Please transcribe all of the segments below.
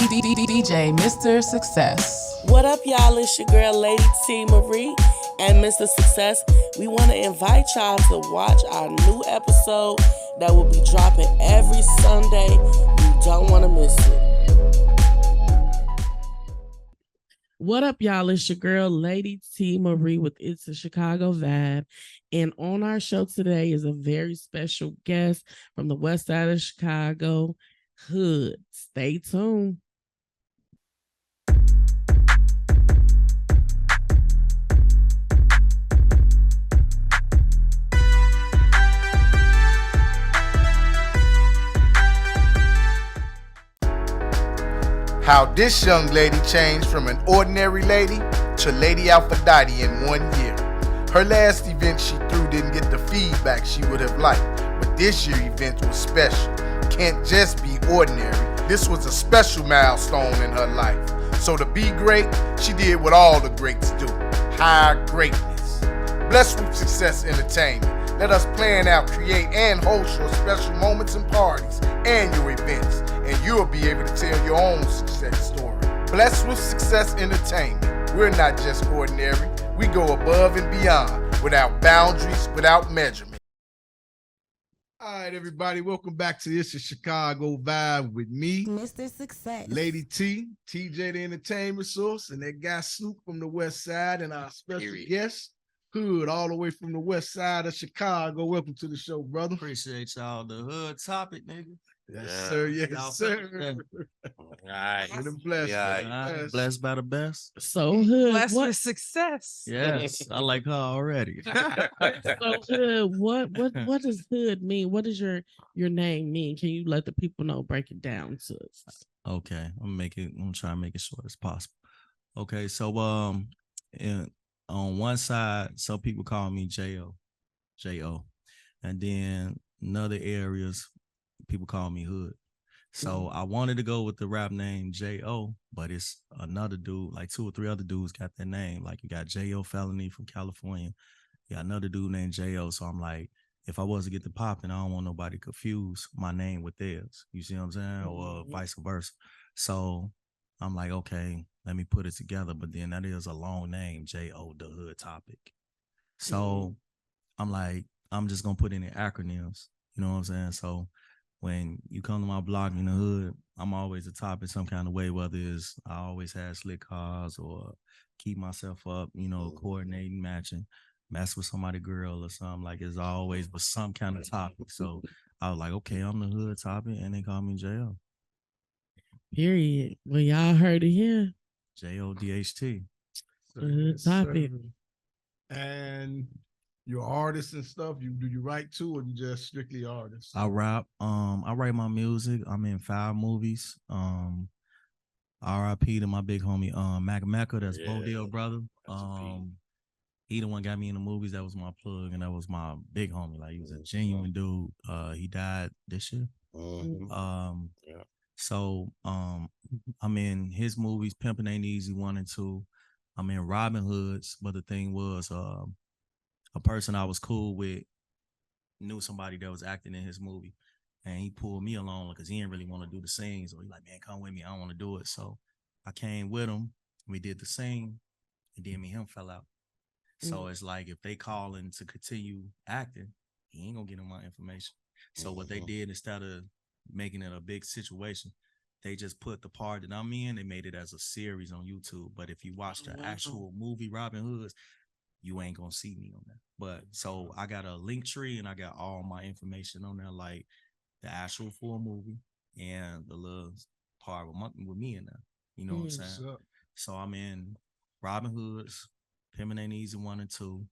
DJ Mr. Success. What up, y'all? It's your girl, Lady T. Marie and Mr. Success. We want to invite y'all to watch our new episode that will be dropping every Sunday. You don't want to miss it. What up, y'all? It's your girl, Lady T. Marie with Itz A Chicago Vibe. And on our show today is a very special guest from the westside of Chicago hood. Stay tuned. How this young lady changed from an ordinary lady to Lady Aphrodite in 1 year. Her last event she threw didn't get the feedback she would have liked, but this year's event was special. Can't just be ordinary. This was a special milestone in her life. So to be great, she did what all the greats do, higher greatness. Blessed with Success Entertainment. Let us plan out, create, and host your special moments and parties and your events, and you'll be able to tell your own success story. Blessed with Success Entertainment. We're not just ordinary. We go above and beyond, without boundaries, without measurement. All right, everybody, welcome back to Itz A Chicago Vibe with me, Mr. Success, Lady T, TJ the Entertainment Source, and that guy Snoop from the West Side, and our special guest, Hood, all the way from the West Side of Chicago. Welcome to the show, brother. Appreciate y'all. The hood topic, nigga. Yes, sir. Yes, Y'all sir. All right. We're blessed. Yeah, blessed by the best. So hood, Blessed what? with success. Yes, I like her already. So hood, what does hood mean? What does your name mean? Can you let the people know? Break it down to us. Okay, I'm gonna try and make it short as possible. Okay, so on one side, some people call me J.O., and then in other areas, people call me Hood. So I wanted to go with the rap name J.O., but it's another dude, like 2 or 3 other dudes got that name. Like you got J.O. Felony from California. You got another dude named J.O. So I'm like, if I was to get the popping, I don't want nobody to confuse my name with theirs. You see what I'm saying? Or vice versa. So I'm like, okay, let me put it together. But then that is a long name, J.O., the hood topic. So I'm like, I'm just going to put in the acronyms. You know what I'm saying? So when you come to my block in the hood, I'm always a top in some kind of way, whether it's I always had slick cars or keep myself up, you know, coordinating, matching, mess with somebody girl or something. Like it's always was some kind of topic. So I was like, okay, I'm the hood topic, and they call me J.O. Period. Well, y'all heard it here. J.O.D.H.T. Hood topic. And you're artists and stuff. Do you write too, or you just strictly artists? I rap. I write my music. I'm in 5 movies. R.I.P. to my big homie, Mac Mecca. That's Bodil brother. He the one got me in the movies. That was my plug, and that was my big homie. Like he was a genuine dude. He died this year. So I'm in his movies, Pimpin' Ain't Easy 1 and 2. I'm in Robin Hood's, but the thing was, a person I was cool with knew somebody that was acting in his movie, and he pulled me along because he didn't really want to do the scene. So he's like, man, come with me. I don't want to do it. So I came with him. We did the scene, and then me and him fell out. So it's like if they call in to continue acting, he ain't gonna get him my information. So what they did, instead of making it a big situation, they just put the part that I'm in, they made it as a series on YouTube. But if you watch the actual movie Robin Hood's, you ain't gonna see me on that. But so I got a link tree and I got all my information on there, like the actual full movie and the little part with me in there. You know what I'm saying? So I'm in Robin Hood's, Pimpin' Ain't Easy 1 and 2.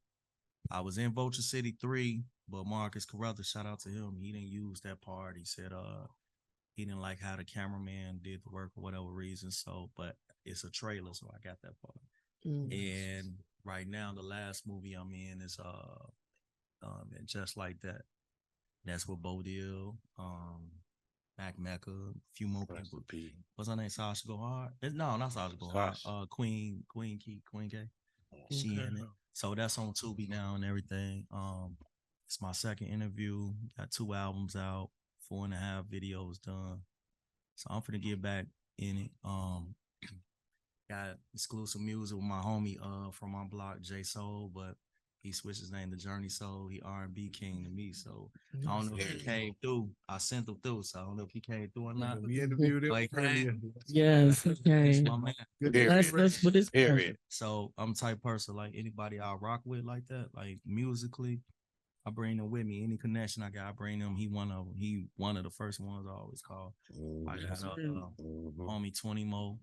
I was in Vulture City 3, but Marcus Carruthers, shout out to him, he didn't use that part. He said he didn't like how the cameraman did the work for whatever reason. So, but it's a trailer, so I got that part. And right now, the last movie I'm in is and Just Like That. That's with Bodil, Mac Mecca, a few more people. What's her name? Sasha Go Hard? No, not Sasha Go Hard. Queen K. She in it. So that's on Tubi now and everything. It's my second interview. Got 2 albums out, 4.5 videos done. So I'm finna get back in it. Got exclusive music with my homie from my block, J Soul, but he switched his name to Journey Soul. He R&B king to me, so I don't know if he came through. I sent him through, so I don't know if he came through or not. We interviewed him Like, earlier. Yes, okay. My man. That's what it's Period. So I'm the type person like anybody I rock with like that, like musically. I bring them with me. Any connection I got, I bring them. He one of them. He one of the first ones I always call. I got homie 20 Mo.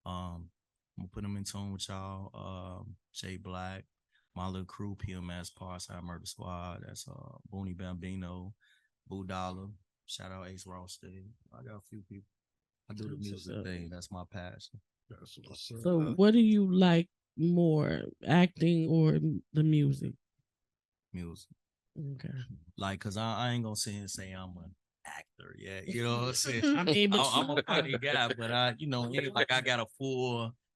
I'm gonna put him in tune with y'all. Jay Black, my little crew, PMS, Parside Murder Squad. That's Booney Bambino, Boo Dollar. Shout out Ace Ross. I got a few people. I do the music thing. That's my passion. So what do you like more, acting or the music? Music. Okay. Like, cause I ain't gonna sit here and say I'm an actor. Yeah, you know what I'm saying. I mean, but I'm a funny guy, but like I got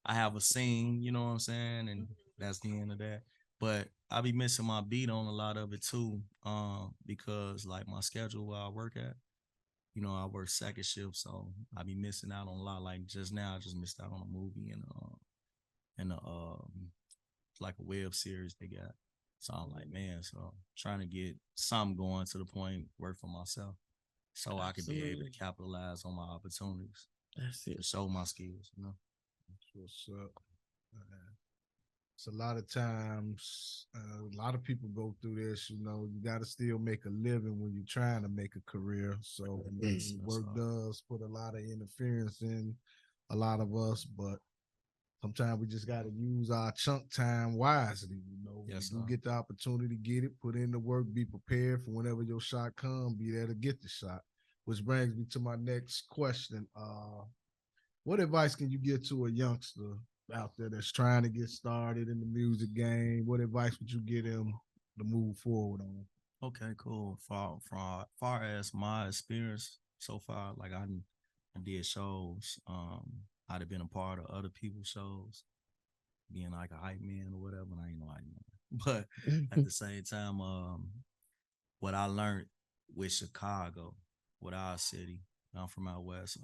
I have a scene. You know what I'm saying, and that's the end of that. But I be missing my beat on a lot of it too, because like my schedule where I work at, I work second shift, so I be missing out on a lot. Like just now, I just missed out on a movie and like a web series they got. So I'm like, man, so trying to get something going to the point work for myself, so I can be able to capitalize on my opportunities. That's it. To show my skills, That's what's up. It's a lot of times, a lot of people go through this. You got to still make a living when you're trying to make a career. So work does put a lot of interference in a lot of us, but sometimes we just got to use our chunk time wisely. Yes, you get the opportunity, get it, put in the work, be prepared for whenever your shot comes, be there to get the shot. Which brings me to my next question. What advice can you give to a youngster out there that's trying to get started in the music game? What advice would you give them to move forward on? Okay, cool. Far as my experience so far, like I did shows. I'd have been a part of other people's shows, being like a hype man or whatever. And I ain't no hype man, but at the same time, what I learned with Chicago, with our city, I'm from out west.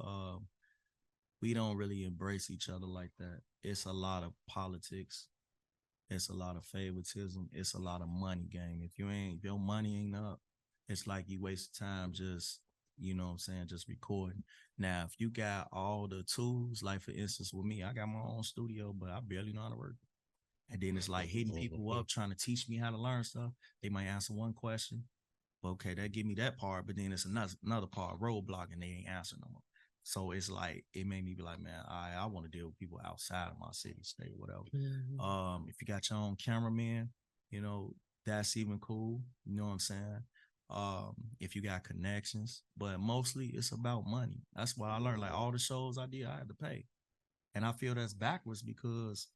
We don't really embrace each other like that. It's a lot of politics. It's a lot of favoritism. It's a lot of money game. If your money ain't up, it's like you waste time just, just recording. Now, if you got all the tools, like for instance with me, I got my own studio, but I barely know how to work. And then it's like hitting people up, trying to teach me how to learn stuff. They might answer one question. Okay, that give me that part, but then it's another part, roadblock, and they ain't answering no more. So it's like, it made me be like, man, I want to deal with people outside of my city, state, whatever. Mm-hmm. If you got your own cameraman, that's even cool. You know what I'm saying? If you got connections, but mostly it's about money. That's why I learned, like all the shows I did, I had to pay. And I feel that's backwards because,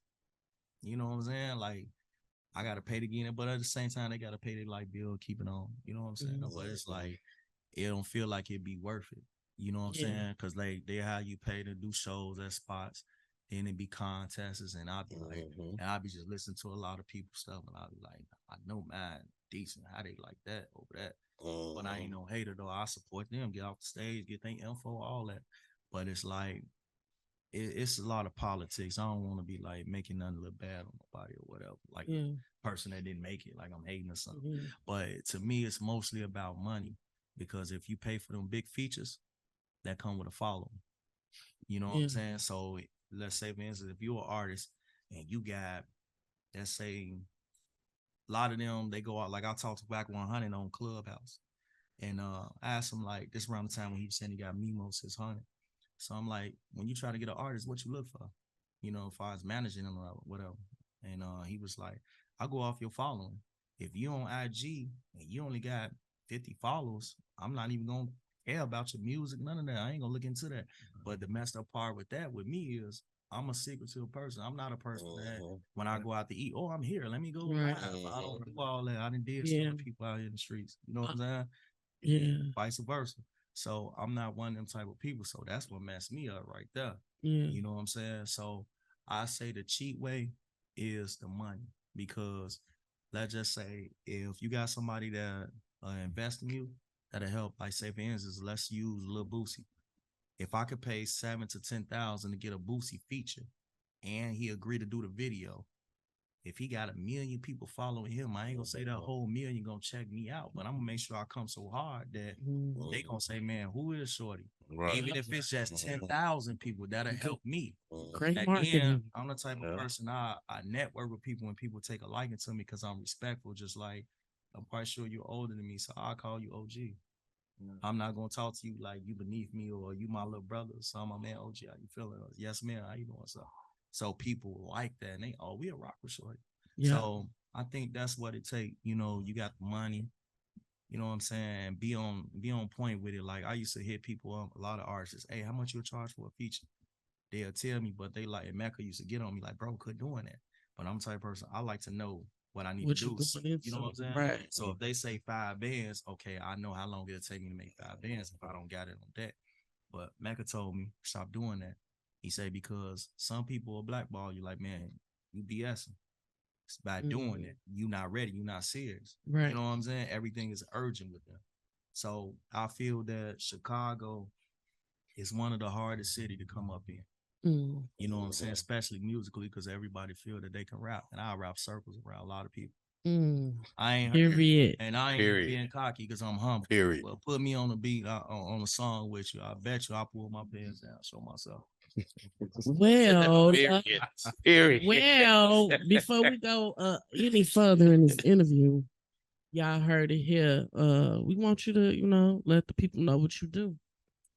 you know what I'm saying? Like, I got to pay to get it, but at the same time, they got to pay their like bill, keep it on. You know what I'm saying? Mm-hmm. But it's like, it don't feel like it'd be worth it. You know what I'm saying? Because they how you pay to do shows at spots, then it be contests, and I'll be like, and I'll be just listening to a lot of people's stuff, and I'll be like, I know mine decent, how they like that over that. But I ain't no hater though. I support them, get off the stage, get their info, all that. But it's like, it's a lot of politics. I don't want to be like making nothing look bad on nobody or whatever. Like a person that didn't make it, like I'm hating or something. But to me, it's mostly about money, because if you pay for them big features, that come with a following. You know what I'm saying? So let's say, for instance, if you're an artist and you got, let's say, a lot of them, they go out, like I talked to Back 100 on Clubhouse. And I asked him, like, this around the time when he was saying he got Mimo 600. So I'm like, when you try to get an artist, what you look for? As far as managing them or whatever. And he was like, I go off your following. If you on IG and you only got 50 followers, I'm not even going to care about your music, none of that. I ain't gonna look into that. But the messed up part with me is I'm a secretive person. I'm not a person that when I go out to eat, I'm here, let me go live. I don't do all that. I done did stuff to people out here in the streets. You know what I'm saying? Yeah. Vice versa. So I'm not one of them type of people. So that's what messed me up right there. You know what I'm saying? So I say the cheap way is the money, because let's just say if you got somebody that invest in you, that'll help. Like say for instance, let's use Lil Boosie. If I could pay 7 to 10,000 to get a Boosie feature, and he agreed to do the video, if he got 1 million people following him, I ain't gonna say that whole million gonna check me out, but I'm gonna make sure I come so hard that they gonna say, man, who is Shorty? Right. Even if it's just 10,000 people, that'll help me. Great Again, marketing. I'm the type of person I network with people when people take a liking to me because I'm respectful. Just like I'm quite sure you're older than me, so I'll call you OG. I'm not gonna talk to you like you beneath me or you my little brother. So I'm a man, OG, how you feeling? Yes, man, how you doing? So people like that, and they, we a rock with Shorty. Yeah. So I think that's what it take. You know, you got the money. You know what I'm saying? Be on point with it. Like I used to hit people up, a lot of artists. Hey, how much you charge for a feature? They'll tell me, but they like, and Mecca used to get on me like, bro, quit doing that. But I'm the type of person, I like to know what I need to do. You know what I'm saying? Right. So if they say 5 bands, okay, I know how long it'll take me to make 5 bands if I don't got it on deck. But Mecca told me, stop doing that. He said, because some people will blackball you like, man, you BSing. It's by doing it. You not ready. You not serious. Right. You know what I'm saying? Everything is urgent with them. So I feel that Chicago is one of the hardest cities to come up in. You know what I'm saying? Especially musically, because everybody feel that they can rap. And I rap circles around a lot of people. I ain't Period. And I ain't being cocky because I'm humble. Period. Well, put me on the beat, on a song with you. I bet you I'll pull my pants down, show myself. Well, Period. well, before we go any further in this interview, y'all heard it here. We want you to, let the people know what you do.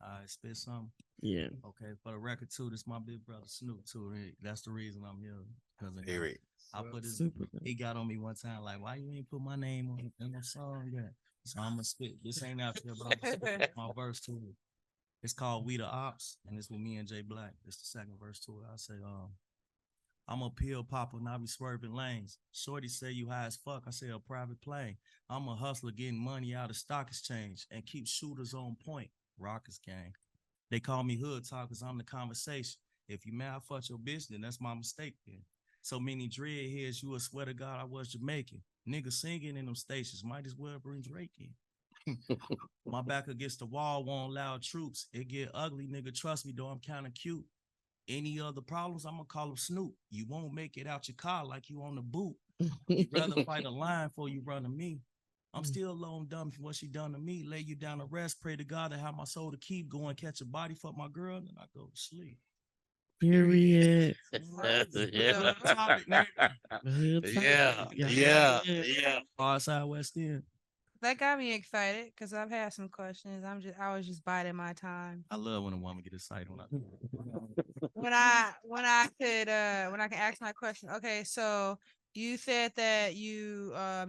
I spit something. Yeah. Okay, for the record too, this my big brother Snoop too. That's the reason I'm here. Period. I put his, Super. he got on me one time like, why you ain't put my name on in the song yet? So I'm gonna spit. This ain't out here, but I'm gonna spit my verse to it. It's called We the Ops, and it's with me and Jay Black. It's the second verse to it. I say, I'm a pill popper and I be swerving lanes. Shorty say you high as fuck. I say a private plane. I'm a hustler getting money out of stock exchange and keep shooters on point. Rockers gang. They call me hood talk because I'm the conversation. If you mad, fuck your bitch, then that's my mistake then. So many dreadheads, you would swear to God I was Jamaican. Niggas singing in them stations, might as well bring Drake in. My back against the wall won't allow troops. It get ugly, nigga, trust me, though I'm kind of cute. Any other problems, I'm gonna call him Snoop. You won't make it out your car like you on the boot. You'd rather fight a lion before you run to me. I'm still low and dumb for what she done to me. Lay you down to rest, pray to God to have my soul to keep going, catch a body, fuck my girl, and I go to sleep. Period. Yeah. Far side West End. That got me excited because I've had some questions. I was just biding my time. I love when a woman get excited When I can ask my question. Okay, so you said that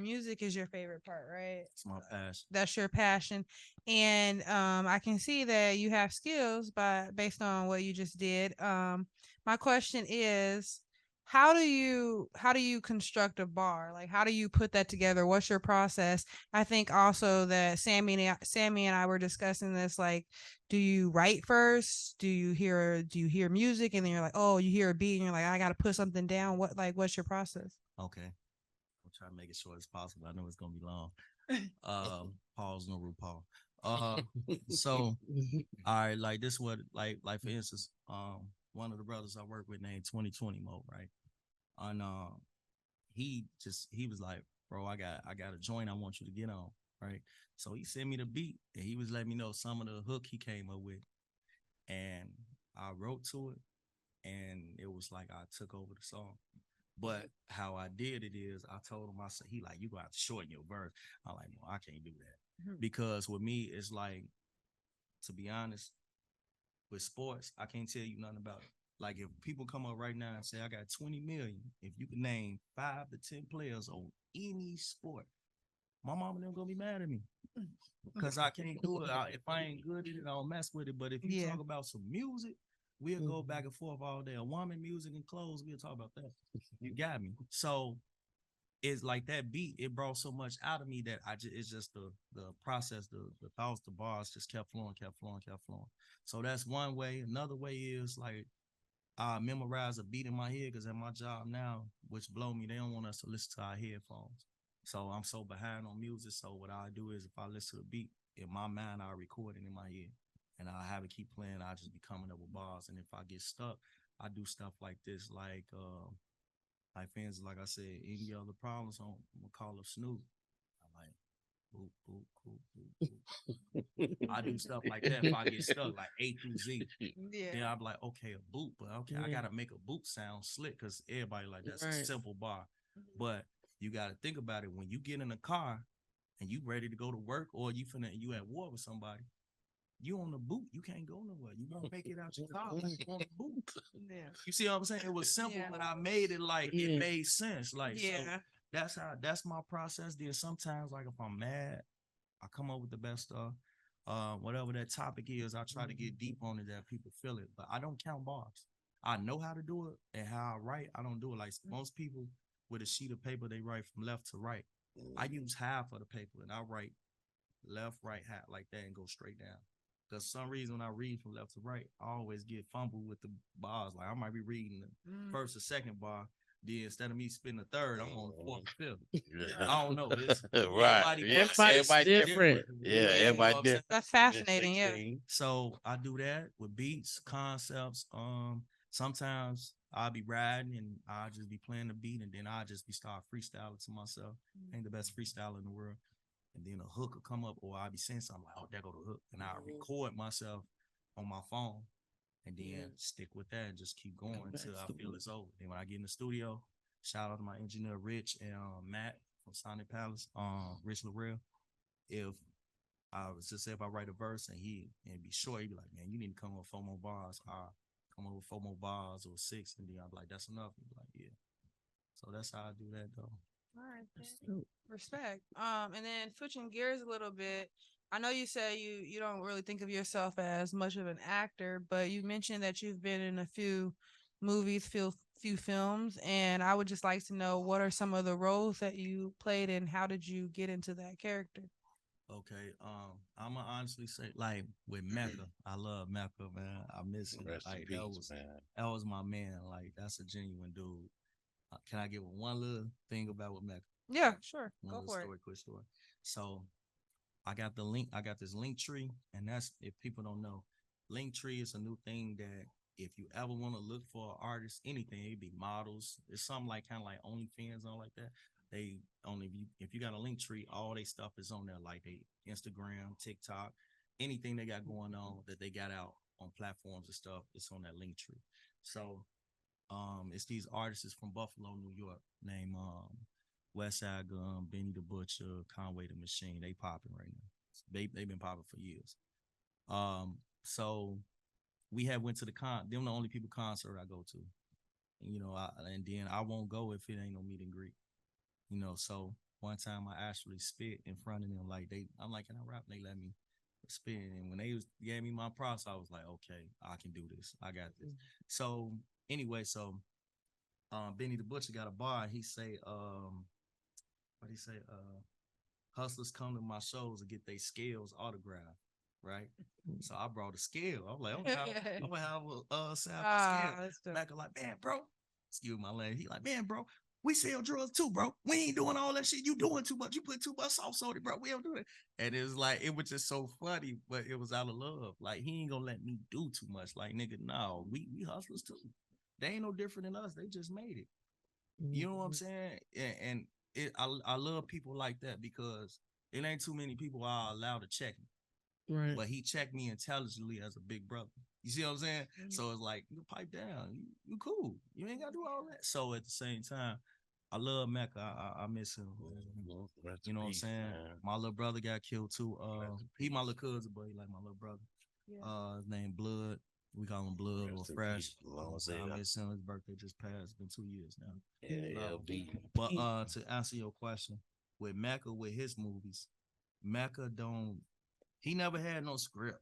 music is your favorite part, right? It's my passion. That's your passion. And I can see that you have skills based on what you just did. My question is, how do you construct a bar? Like, how do you put that together? What's your process? I think also that Sammy and I were discussing this. Like, do you write first? Do you hear music and then you're like, oh, you hear a beat and you're like, I got to put something down. What's your process? Okay, I'll try to make it short as possible. I know it's gonna be long. Pause, no RuPaul. So, all right, like this, what like for instance, one of the brothers I work with named 2020 Mo, right? And he was like, bro, I got a joint I want you to get on, right? So he sent me the beat and he was letting me know some of the hook he came up with. And I wrote to it and it was like I took over the song. But how I did it is I told him, I said, he like, you got to shorten your verse. I'm like, no, I can't do that. Because with me, it's like, to be honest, with sports, I can't tell you nothing about it. Like if people come up right now and say, I got 20 million, if you can name 5 to 10 players on any sport, my mama them gonna be mad at me. Because I can't do it. If I ain't good at it, I'll mess with it. But if you talk about some music, we'll go back and forth all day. A woman, music, and clothes, we'll talk about that. You got me. So it's like that beat, it brought so much out of me that it's just the process, the thoughts, the bars just kept flowing. So that's one way. Another way is like I memorize a beat in my head because at my job now, which blow me, they don't want us to listen to our headphones. So I'm so behind on music. So what I do is if I listen to a beat in my mind, I record it in my head. and I have it keep playing. I just be coming up with bars, and if I get stuck, I do stuff like this, like fans, like I said, any other problems, I'm gonna call up Snoop. I'm like, boop, boop, cool, boop, boop. I do stuff like that if I get stuck, like A through Z. Yeah. Then I'm like, okay, a boop, but okay, I gotta make a boop sound slick because everybody like that's a simple bar. But you gotta think about it when you get in a car and you ready to go to work or you at war with somebody. You on the boot, you can't go nowhere. You won't make it out your car like you on the boot. Yeah. You see what I'm saying? It was simple, but I made it like it made sense. Like so that's my process. Then sometimes, like if I'm mad, I come up with the best stuff. Whatever that topic is, I try to get deep on it that people feel it. But I don't count bars. I know how to do it and how I write. I don't do it like most people with a sheet of paper. They write from left to right. I use half of the paper and I write left, right, half like that and go straight down. Because some reason when I read from left to right, I always get fumbled with the bars. Like I might be reading the first or second bar. Then instead of me spitting the third, I'm on the fourth or fifth. I don't know. It's, Right. Everybody's different. Yeah, everybody different. That's fascinating. Yeah. So I do that with beats, concepts. Sometimes I'll be riding and I'll just be playing the beat and then I'll just be start freestyling to myself. I ain't the best freestyler in the world. And then a hook will come up or I'll be saying something like, oh, there go the hook. And I'll record myself on my phone and then stick with that and just keep going until I feel it's over. Then when I get in the studio, shout out to my engineer, Rich and Matt from Sonic Palace, Rich Larrell. If I was just say if I write a verse and be short, he'd be like, man, you need to come up with 4 more bars. I'll come up with 4 more bars or 6. And then I'll be like, that's enough. He'd be like, yeah. So that's how I do that though. All right. Respect. And then switching gears a little bit, I know you say you don't really think of yourself as much of an actor, but you mentioned that you've been in a few movies, few films, and I would just like to know what are some of the roles that you played and how did you get into that character? Okay, I'm gonna honestly say, like with Mecca, I love Mecca, man. I miss him. Rest in Like peace, that was my man. Like that's a genuine dude. Can I give one little thing about with Mecca? Yeah, sure. One Go for story, quick story. So I got the link. I got this link tree, and that's if people don't know, link tree is a new thing that if you ever want to look for an artist, anything, it'd be models. It's something like kind of like OnlyFans on like that. They only if you got a link tree, all their stuff is on there, like they Instagram, TikTok, anything they got going on that they got out on platforms and stuff, it's on that link tree. So it's these artists from Buffalo, New York, named Westside Gun, Benny the Butcher, Conway the Machine. They popping right now. They've been popping for years. So we had went to the them the only people concert I go to. You know, and then I won't go if it ain't no meet and greet. You know, so one time I actually spit in front of them. Like I'm like, can I rap? And they let me spit. And when they gave me my props, I was like, okay, I can do this. I got this. So anyway, Benny the Butcher got a bar. And he say, what he say? Hustlers come to my shows and get their scales autographed, right? So I brought a scale. I'm like, I'm gonna have a sample scale. Back like, man, bro. Excuse my language. He like, man, bro. We sell drugs too, bro. We ain't doing all that shit. You doing too much. You put too much sauce on it, bro. We don't do it. And it was like, it was just so funny, but it was out of love. Like, he ain't gonna let me do too much. Like, nigga, no, we hustlers too. They ain't no different than us. They just made it. You know what I'm saying? And I love people like that because it ain't too many people are allowed to check me. Right. But he checked me intelligently as a big brother. You see what I'm saying? So it's like, you pipe down. You cool. You ain't got to do all that. So at the same time, I love Mecca. I miss him. You know what I'm saying? My little brother got killed too. He my little cousin, but he like my little brother. Yeah. His name Blood. We call him Blood or Fresh. I miss him. His birthday just passed. It's been 2 years now. But to answer your question, with Mecca, with his movies, Mecca he never had no script.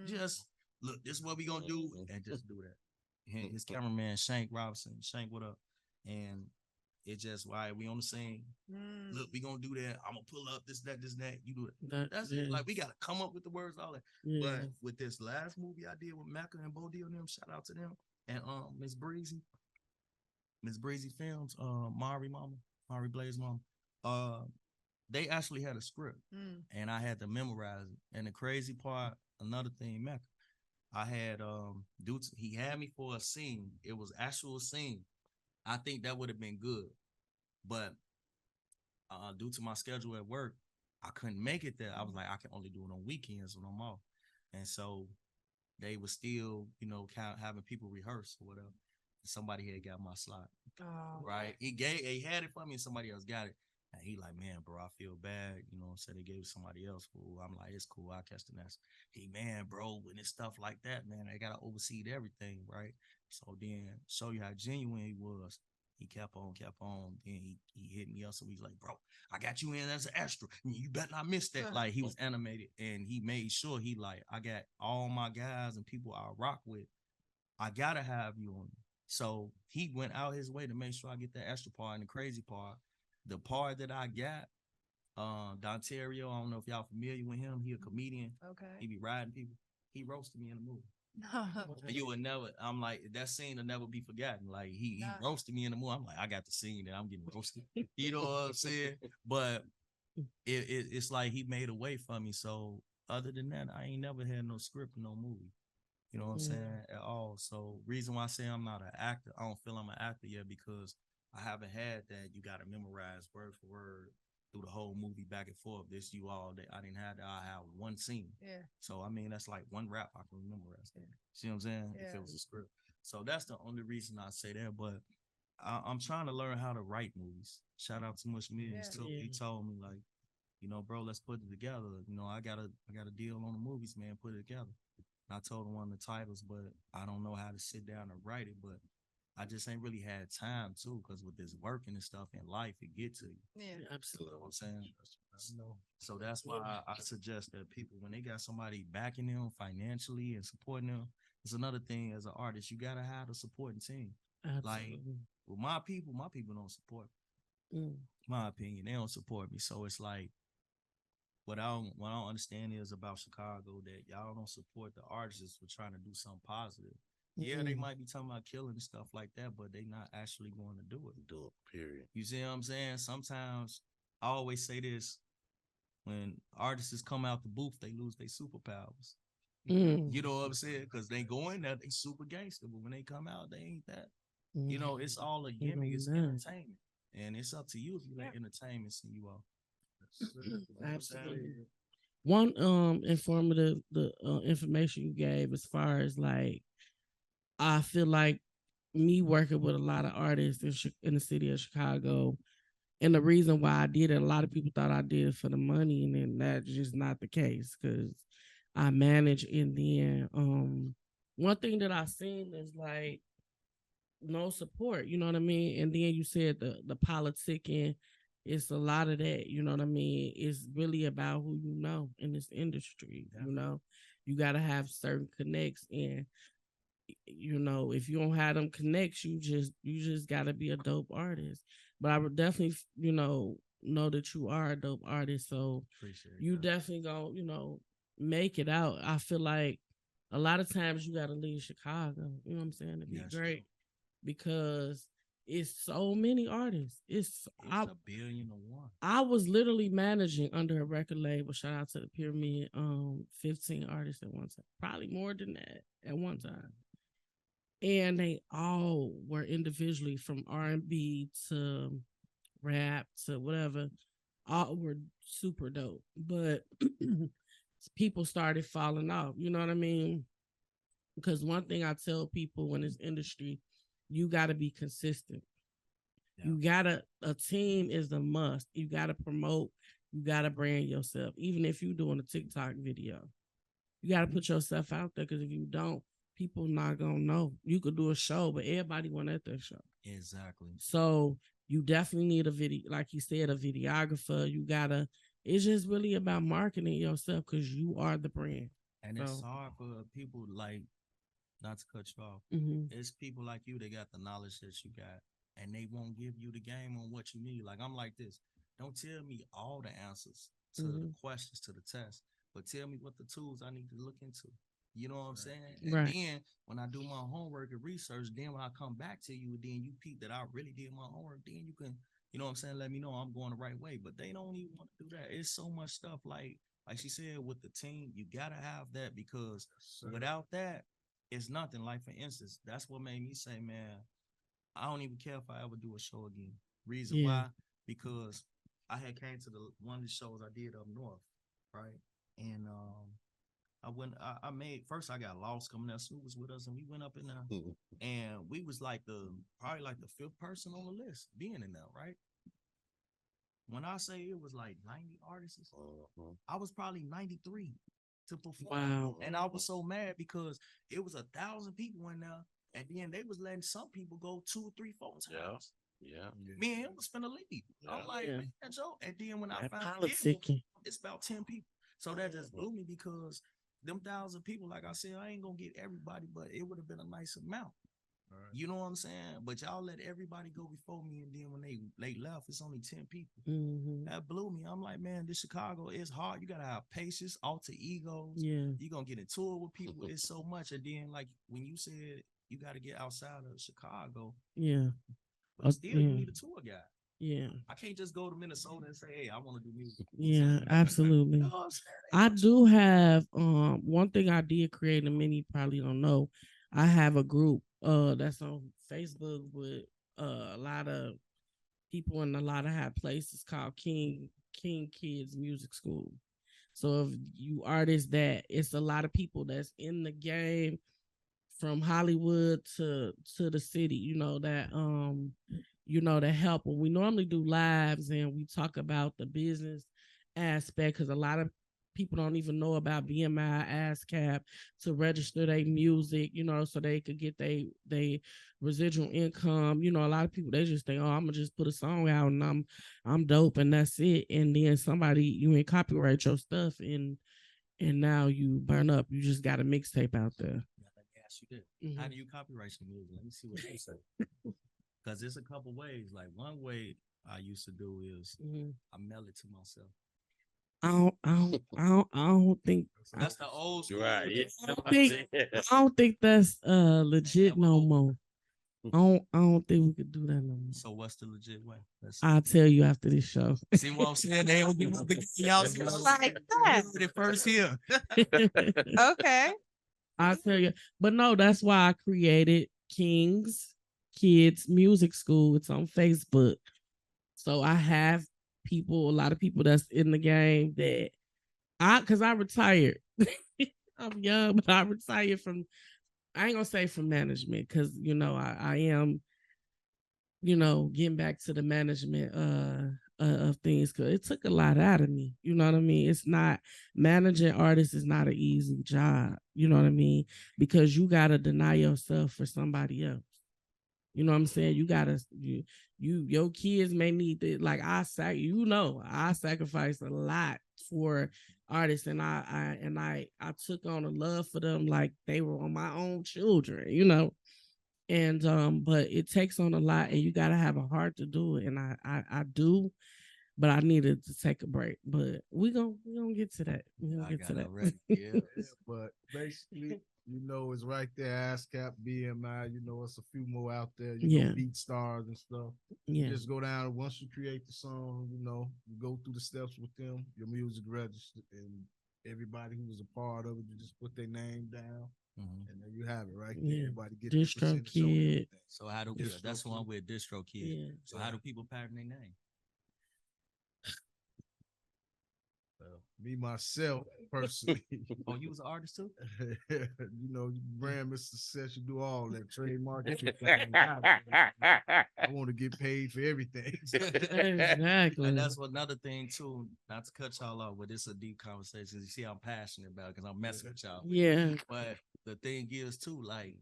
Just look, this is what we gonna do, and just do that. His cameraman Shank Robinson, Shank, what up? And it just why we on the scene. Look, we gonna do that. I'm gonna pull up this, that. You do it. That's it. Like we gotta come up with the words, all that. But with this last movie I did with Mecca and Bodie and them, shout out to them, and Miss Breezy Films, Mari Blaze mama. they actually had a script, and I had to memorize it. And the crazy part, another thing, Mecca, I had he had me for a scene. It was actual scene. I think that would have been good, but due to my schedule at work, I couldn't make it there. I was like, I can only do it on weekends when I'm off, and so they were still, kind of having people rehearse or whatever. Somebody had got my slot, right? He had it for me, and somebody else got it. And he like, man, bro, I feel bad. Said they gave it somebody else. Fool. I'm like, it's cool. I catch the next. He, man, bro, when it's stuff like that, man, they gotta oversee everything, right? So then, show you how genuine he was. He kept on. Then he hit me up. So he's like, bro, I got you in as an extra. You better not miss that. Like, he was animated, and he made sure I got all my guys and people I rock with. I gotta have you on. So he went out his way to make sure I get that extra part. And the crazy part, the part that I got, Dontario, I don't know if y'all familiar with him. He a comedian. Okay. He be riding people. He roasted me in the movie. You would never, I'm like, that scene will never be forgotten. Like, he roasted me in the movie. I'm like, I got the scene that I'm getting roasted. You know what I'm saying? But it's like he made a way for me. So other than that, I ain't never had no script in no movie. You know what I'm saying? At all. So reason why I say I'm not an actor, I don't feel I'm an actor yet, because I haven't had that. You got to memorize word for word through the whole movie back and forth. This you all that I didn't have that. I have one scene. Yeah. So I mean, that's like one rap I can memorize. Yeah. See what I'm saying? Yeah. If it was a script. So that's the only reason I say that. But I'm trying to learn how to write movies. Shout out to Mush Millions too. Yeah. He told me like, bro, let's put it together. I got a deal on the movies, man. Put it together. I told him one of the titles, but I don't know how to sit down and write it. But I just ain't really had time too, because with this working and stuff in life, it get to you. Yeah, absolutely. You know what I'm saying? So that's why I suggest that people, when they got somebody backing them financially and supporting them, it's another thing as an artist, you gotta have a supporting team. Absolutely. Like with my people don't support me. My opinion, they don't support me. So it's like, what I don't understand is about Chicago, that y'all don't support the artists for trying to do something positive. Yeah, they might be talking about killing and stuff like that, but they not actually going to do it. Period. You see what I'm saying? Sometimes I always say this: when artists come out the booth, they lose their superpowers. You know what I'm saying? Because they go in there, they super gangster, but when they come out, they ain't that. It's all a gimmick. It's entertainment, and it's up to you if you let entertainment see you off. Absolutely. One informative information you gave as far as like, I feel like me working with a lot of artists in the city of Chicago, and the reason why I did it, a lot of people thought I did it for the money, and then that's just not the case, because I manage. And then one thing that I seen is like no support, you know what I mean? And then you said the politicking. It's a lot of that, you know what I mean? It's really about who you know in this industry. Yeah. You got to have certain connects, and if you don't have them connects, you just got to be a dope artist. But I would definitely, know that you are a dope artist, so you definitely gonna, make it out. I feel like a lot of times you got to leave Chicago, you know what I'm saying, to be great, because it's so many artists. It's a billion to one. I was literally managing under a record label. Shout out to the Pyramid. 15 artists at one time, probably more than that at one time, and they all were individually, from R&B to rap to whatever. All were super dope, but people started falling off. You know what I mean? Because one thing I tell people in this industry, you got to be consistent. Yeah. You gotta, a team is a must. You gotta promote, you gotta brand yourself. Even if you're doing a TikTok video, you gotta put yourself out there, because if you don't, people not gonna know. You could do a show, but everybody want at that show. Exactly. So you definitely need a video, like you said, a videographer. You gotta, it's just really about marketing yourself, because you are the brand. And it's hard for people, like, not to cut you off. It's people like you that got the knowledge that you got, and they won't give you the game on what you need. Like, I'm like this. Don't tell me all the answers to the questions, to the test, but tell me what the tools I need to look into. You know what I'm saying? And then when I do my homework and research, then when I come back to you, then you peep that I really did my homework, then you know what I'm saying, let me know I'm going the right way. But they don't even want to do that. It's so much stuff like she said with the team, you gotta have that because without that, it's nothing. Like for instance, that's what made me say, man, I don't even care if I ever do a show again. Reason why? Because I had came to one of the shows I did up north, right? And I made first I got lost coming there. Snoop was with us and we went up in there and we was like probably like the fifth person on the list being in there, right? When I say it was like 90 artists, I was probably 93 to perform. Wow. And I was so mad because it was 1,000 people in there and then they was letting some people go 2 or 3, 4 times. Yeah. Me and him was finna leave. I'm like, man, Joe. And then when I found out it's about 10 people. So that just blew me because them 1,000 people, like I said, I ain't gonna get everybody, but it would have been a nice amount. Right. You know what I'm saying? But y'all let everybody go before me, and then when they left, it's only 10 people. That blew me. I'm like, man, this Chicago is hard. You gotta have patience, alter egos. Yeah, you gonna get into it with people. It's so much. And then like when you said you gotta get outside of Chicago. Yeah. But still, you need a tour guide. Yeah. I can't just go to Minnesota and say, hey, I want to do music. Yeah, absolutely. You know I do have one thing I did create, and many probably don't know. I have a group that's on Facebook with a lot of people in a lot of high places called King Kids Music School. So if you artists that it's a lot of people that's in the game from Hollywood to the city, you know, that that help. When we normally do lives and we talk about the business aspect, because a lot of people don't even know about BMI, ASCAP to register their music, you know, so they could get they residual income. You know, a lot of people, they just think, oh, I'm gonna just put a song out and I'm dope and that's it. And then you ain't copyright your stuff and now you burn up. You just got a mixtape out there. How do you copyright your music? Let me see what you say. Because there's a couple ways. Like one way I used to do is I mail it to myself. I don't think that's the old school. Right. I don't think that's legit no more. I don't think we could do that no more. So what's the legit way? I'll tell you after this show. See what I'm saying? They don't give up y'all like that. The first here. Okay. I'll tell you. But no, that's why I created King's Kids Music School. It's on Facebook. So I have a lot of people that's in the game that because I retired. I'm young, but I retired from, I ain't gonna say from management because, you know, I am, you know, getting back to the management of things because it took a lot out of me. You know what I mean? It's not, managing artists is not an easy job. You know what I mean? Because you got to deny yourself for somebody else. You know what I'm saying? You gotta, your kids may need to, like I sacrifice a lot for artists, and I took on a love for them like they were on my own children, you know. And but it takes on a lot, and you gotta have a heart to do it, and I do, but I needed to take a break. But we gonna get to that. We gonna get to that. Right. Yeah. But basically, you know, it's right there. ASCAP, BMI. You know, it's a few more out there. You know, Beat Stars and stuff. Yeah. Just go down. Once you create the song, you know, you go through the steps with them. Your music registered, and everybody who was a part of it, you just put their name down, and there you have it, right there. Yeah. Everybody get Distro Kid. So how do that's one with Distro Kid. Yeah. So how do people pattern their name? Me myself personally. Oh, you was an artist too? You know, you brand Mr. Success, you do all that trademark. I want to get paid for everything. Exactly. And that's another thing too. Not to cut y'all off, but it's a deep conversation. You see, I'm passionate about it because I'm messing with y'all. Yeah. But the thing is too, like,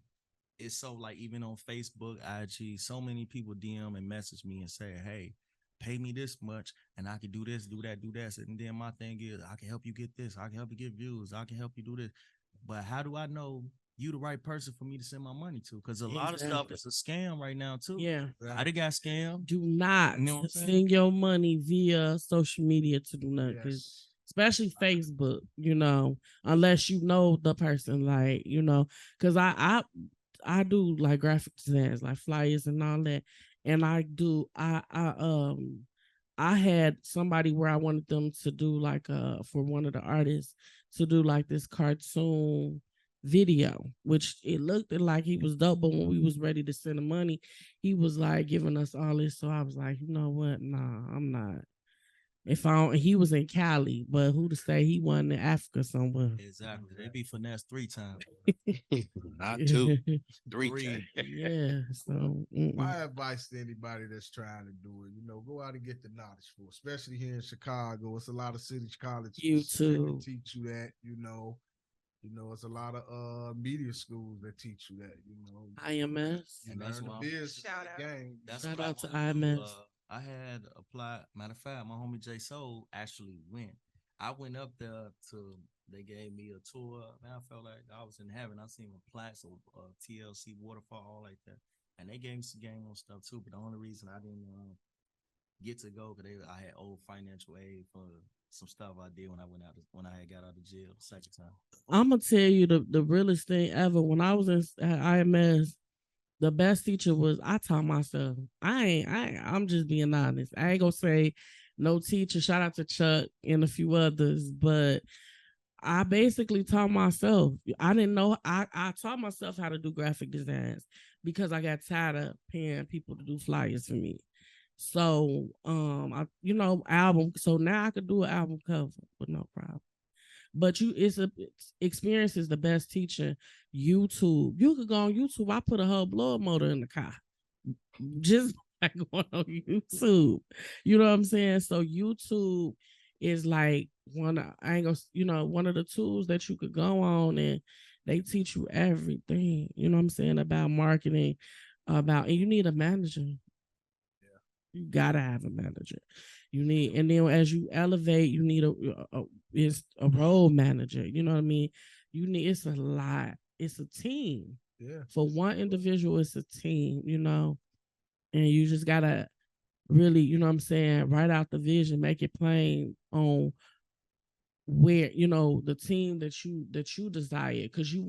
it's so like even on Facebook, IG, so many people DM and message me and say, hey, pay me this much and I can do this, do that, do that. And then my thing is, I can help you get this. I can help you get views. I can help you do this. But how do I know you the right person for me to send my money to? Because a lot of stuff is a scam right now too. Yeah. I done got scammed. Do not send your money via social media to do nothing. Especially Facebook, you know, unless you know the person, like, you know, because I do like graphic designs, like flyers and all that. and I had somebody where I wanted them to do like for one of the artists to do like this cartoon video, which it looked like he was dope, but when we was ready to send the money, he was like giving us all this. So I was like, you know what? Nah, I'm not. If I don't, he was in Cali, but who to say he wasn't in Africa somewhere? Exactly. They be finessed 3 times. Not 2, 3. Yeah. So My advice to anybody that's trying to do it, go out and get the knowledge for it, especially here in Chicago. It's a lot of city colleges YouTube. that teach you that, it's a lot of media schools that teach you that, IMS. You And learn that's the why business Shout of the out. game. That's Shout what I out to wanna do. IMS. I had applied. Matter of fact, my homie J Soul actually went. I went up there to. They gave me a tour. Man, I felt like I was in heaven. I seen a plaques of TLC waterfall, all like that, and they gave me some game on stuff too. But the only reason I didn't get to go because I had old financial aid for some stuff I did when I had got out of jail the second time. I'm gonna tell you the realest thing ever. When I was at IMS, the best teacher was I taught myself. I'm just being honest. I ain't gonna say no teacher. Shout out to Chuck and a few others, but I basically taught myself. I didn't know. I taught myself how to do graphic designs because I got tired of paying people to do flyers for me. So album. So now I could do an album cover with no problem. But experience is the best teacher. YouTube. You could go on YouTube. I put a whole blower motor in the car. Just like going on YouTube. You know what I'm saying? So YouTube is like one of the tools that you could go on and they teach you everything, you know what I'm saying, about marketing, and you need a manager. You gotta have a manager. And then as you elevate, you need it's a role manager. You know what I mean? It's a lot. It's a team. Yeah. For one individual, it's a team, and you just gotta really, you know what I'm saying, write out the vision, make it plain on where the team that you desire, because you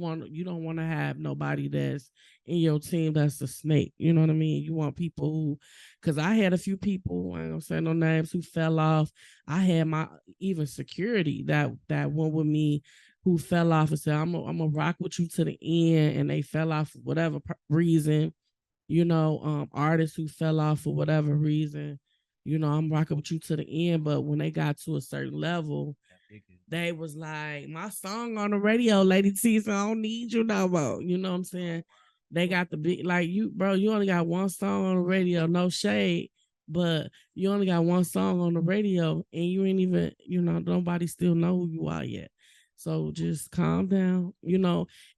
don't want to have nobody that's in your team that's a snake. You know what I mean? You want people who, because I had a few people, I ain't gonna say no names, who fell off. I had my even security that went with me who fell off and said I'm gonna rock with you to the end, and they fell off for whatever reason. Artists who fell off for whatever reason. I'm rocking with you to the end, but when they got to a certain level, they was like, my song on the radio, Lady T, so I don't need you no more. You know what I'm saying? They got the big, like, you only got one song on the radio, no shade, but you only got one song on the radio and you ain't even, nobody still know who you are yet. So just calm down,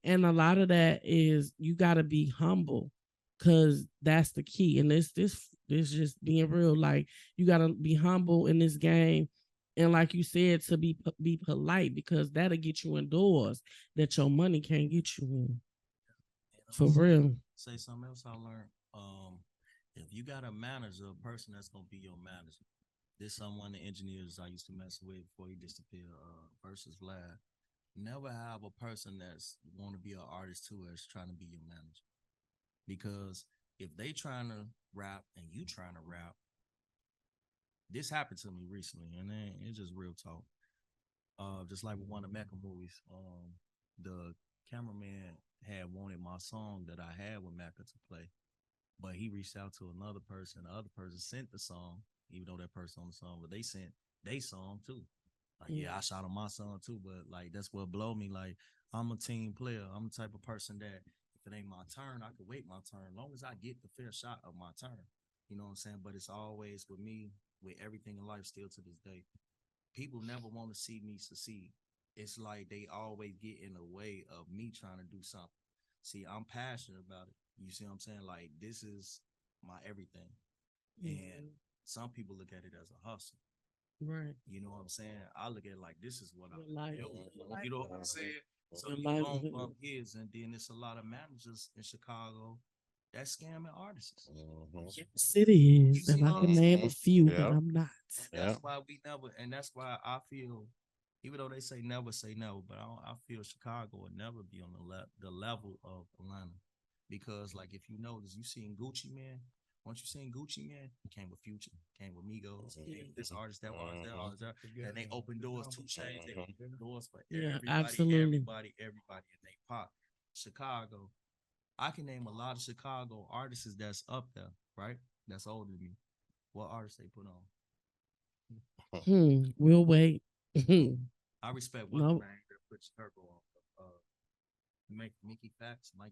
and a lot of that is you got to be humble, because that's the key. And this just being real, like, you got to be humble in this game. And like you said, to be polite, because that'll get you indoors that your money can't get you in. For real. Say something else I learned. If you got a manager, a person that's gonna be your manager. This someone the engineers I used to mess with before he disappeared. Versus Vlad. Never have a person that's want to be an artist too as trying to be your manager. Because if they trying to rap and you trying to rap. This happened to me recently, and then it's just real talk. Just like with one of Mecca movies, the cameraman had wanted my song that I had with Mecca to play, but he reached out to another person. The other person sent the song, even though that person on the song, but they sent their song too. Like, yeah, I shot on my song too, but like that's what blow me. Like, I'm a team player. I'm the type of person that if it ain't my turn, I could wait my turn. As long as I get the fair shot of my turn. You know what I'm saying? But it's always with me, with everything in life still to this day. People never want to see me succeed. It's like they always get in the way of me trying to do something. See, I'm passionate about it. You see what I'm saying? Like, this is my everything. And some people look at it as a hustle. Right. You know what I'm saying? I look at it like this is what I'm life. You know what I'm saying? So you life. don't bump his, and then it's a lot of managers in Chicago that scamming artists. Yes, it is. And I what can I'm name saying? a few, Yeah. but I'm not. That's why we never, and that's why I feel, even though they say never, but I feel Chicago will never be on the level of Atlanta, because like if you notice, you seen Gucci Man, Once you seen Gucci Man, he came with Future, came with Migos, came with this artist, that artist, that artist, that. And they open doors, 2 Chainz, they open doors for absolutely. everybody in they pop. Chicago, I can name a lot of Chicago artists that's up there, right? That's older than me. What artists they put on? We'll wait. I respect what man that put Chicago on. Mikey Facts. I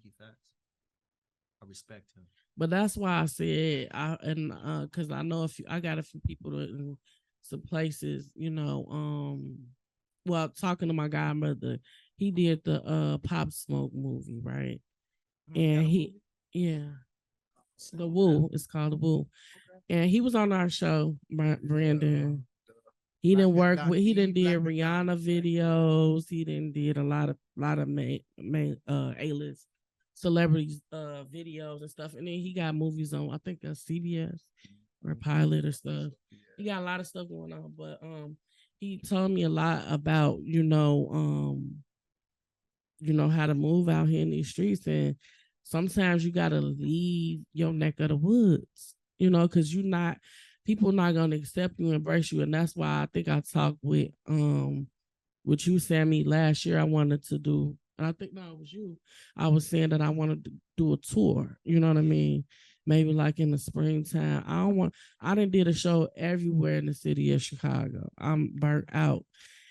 respect him. But that's why I said because I know I got a few people in some places, well, talking to my godmother, he did the Pop Smoke movie, right? And the Woo, it's called the Woo. Okay. And he was on our show, Brandon. He didn't work with. He didn't did Rihanna videos. He didn't did a lot of A-list celebrities videos and stuff. And then he got movies on. I think that's CBS or Pilot or stuff. He got a lot of stuff going on. But he told me a lot about how to move out here in these streets, and sometimes you gotta leave your neck of the woods. Because people not gonna accept you, embrace you, and that's why I think I talked with you, Sammy, last year. I wanted to do, and I think it was you. I was saying that I wanted to do a tour. You know what I mean? Maybe like in the springtime. I done did a show everywhere in the city of Chicago. I'm burnt out,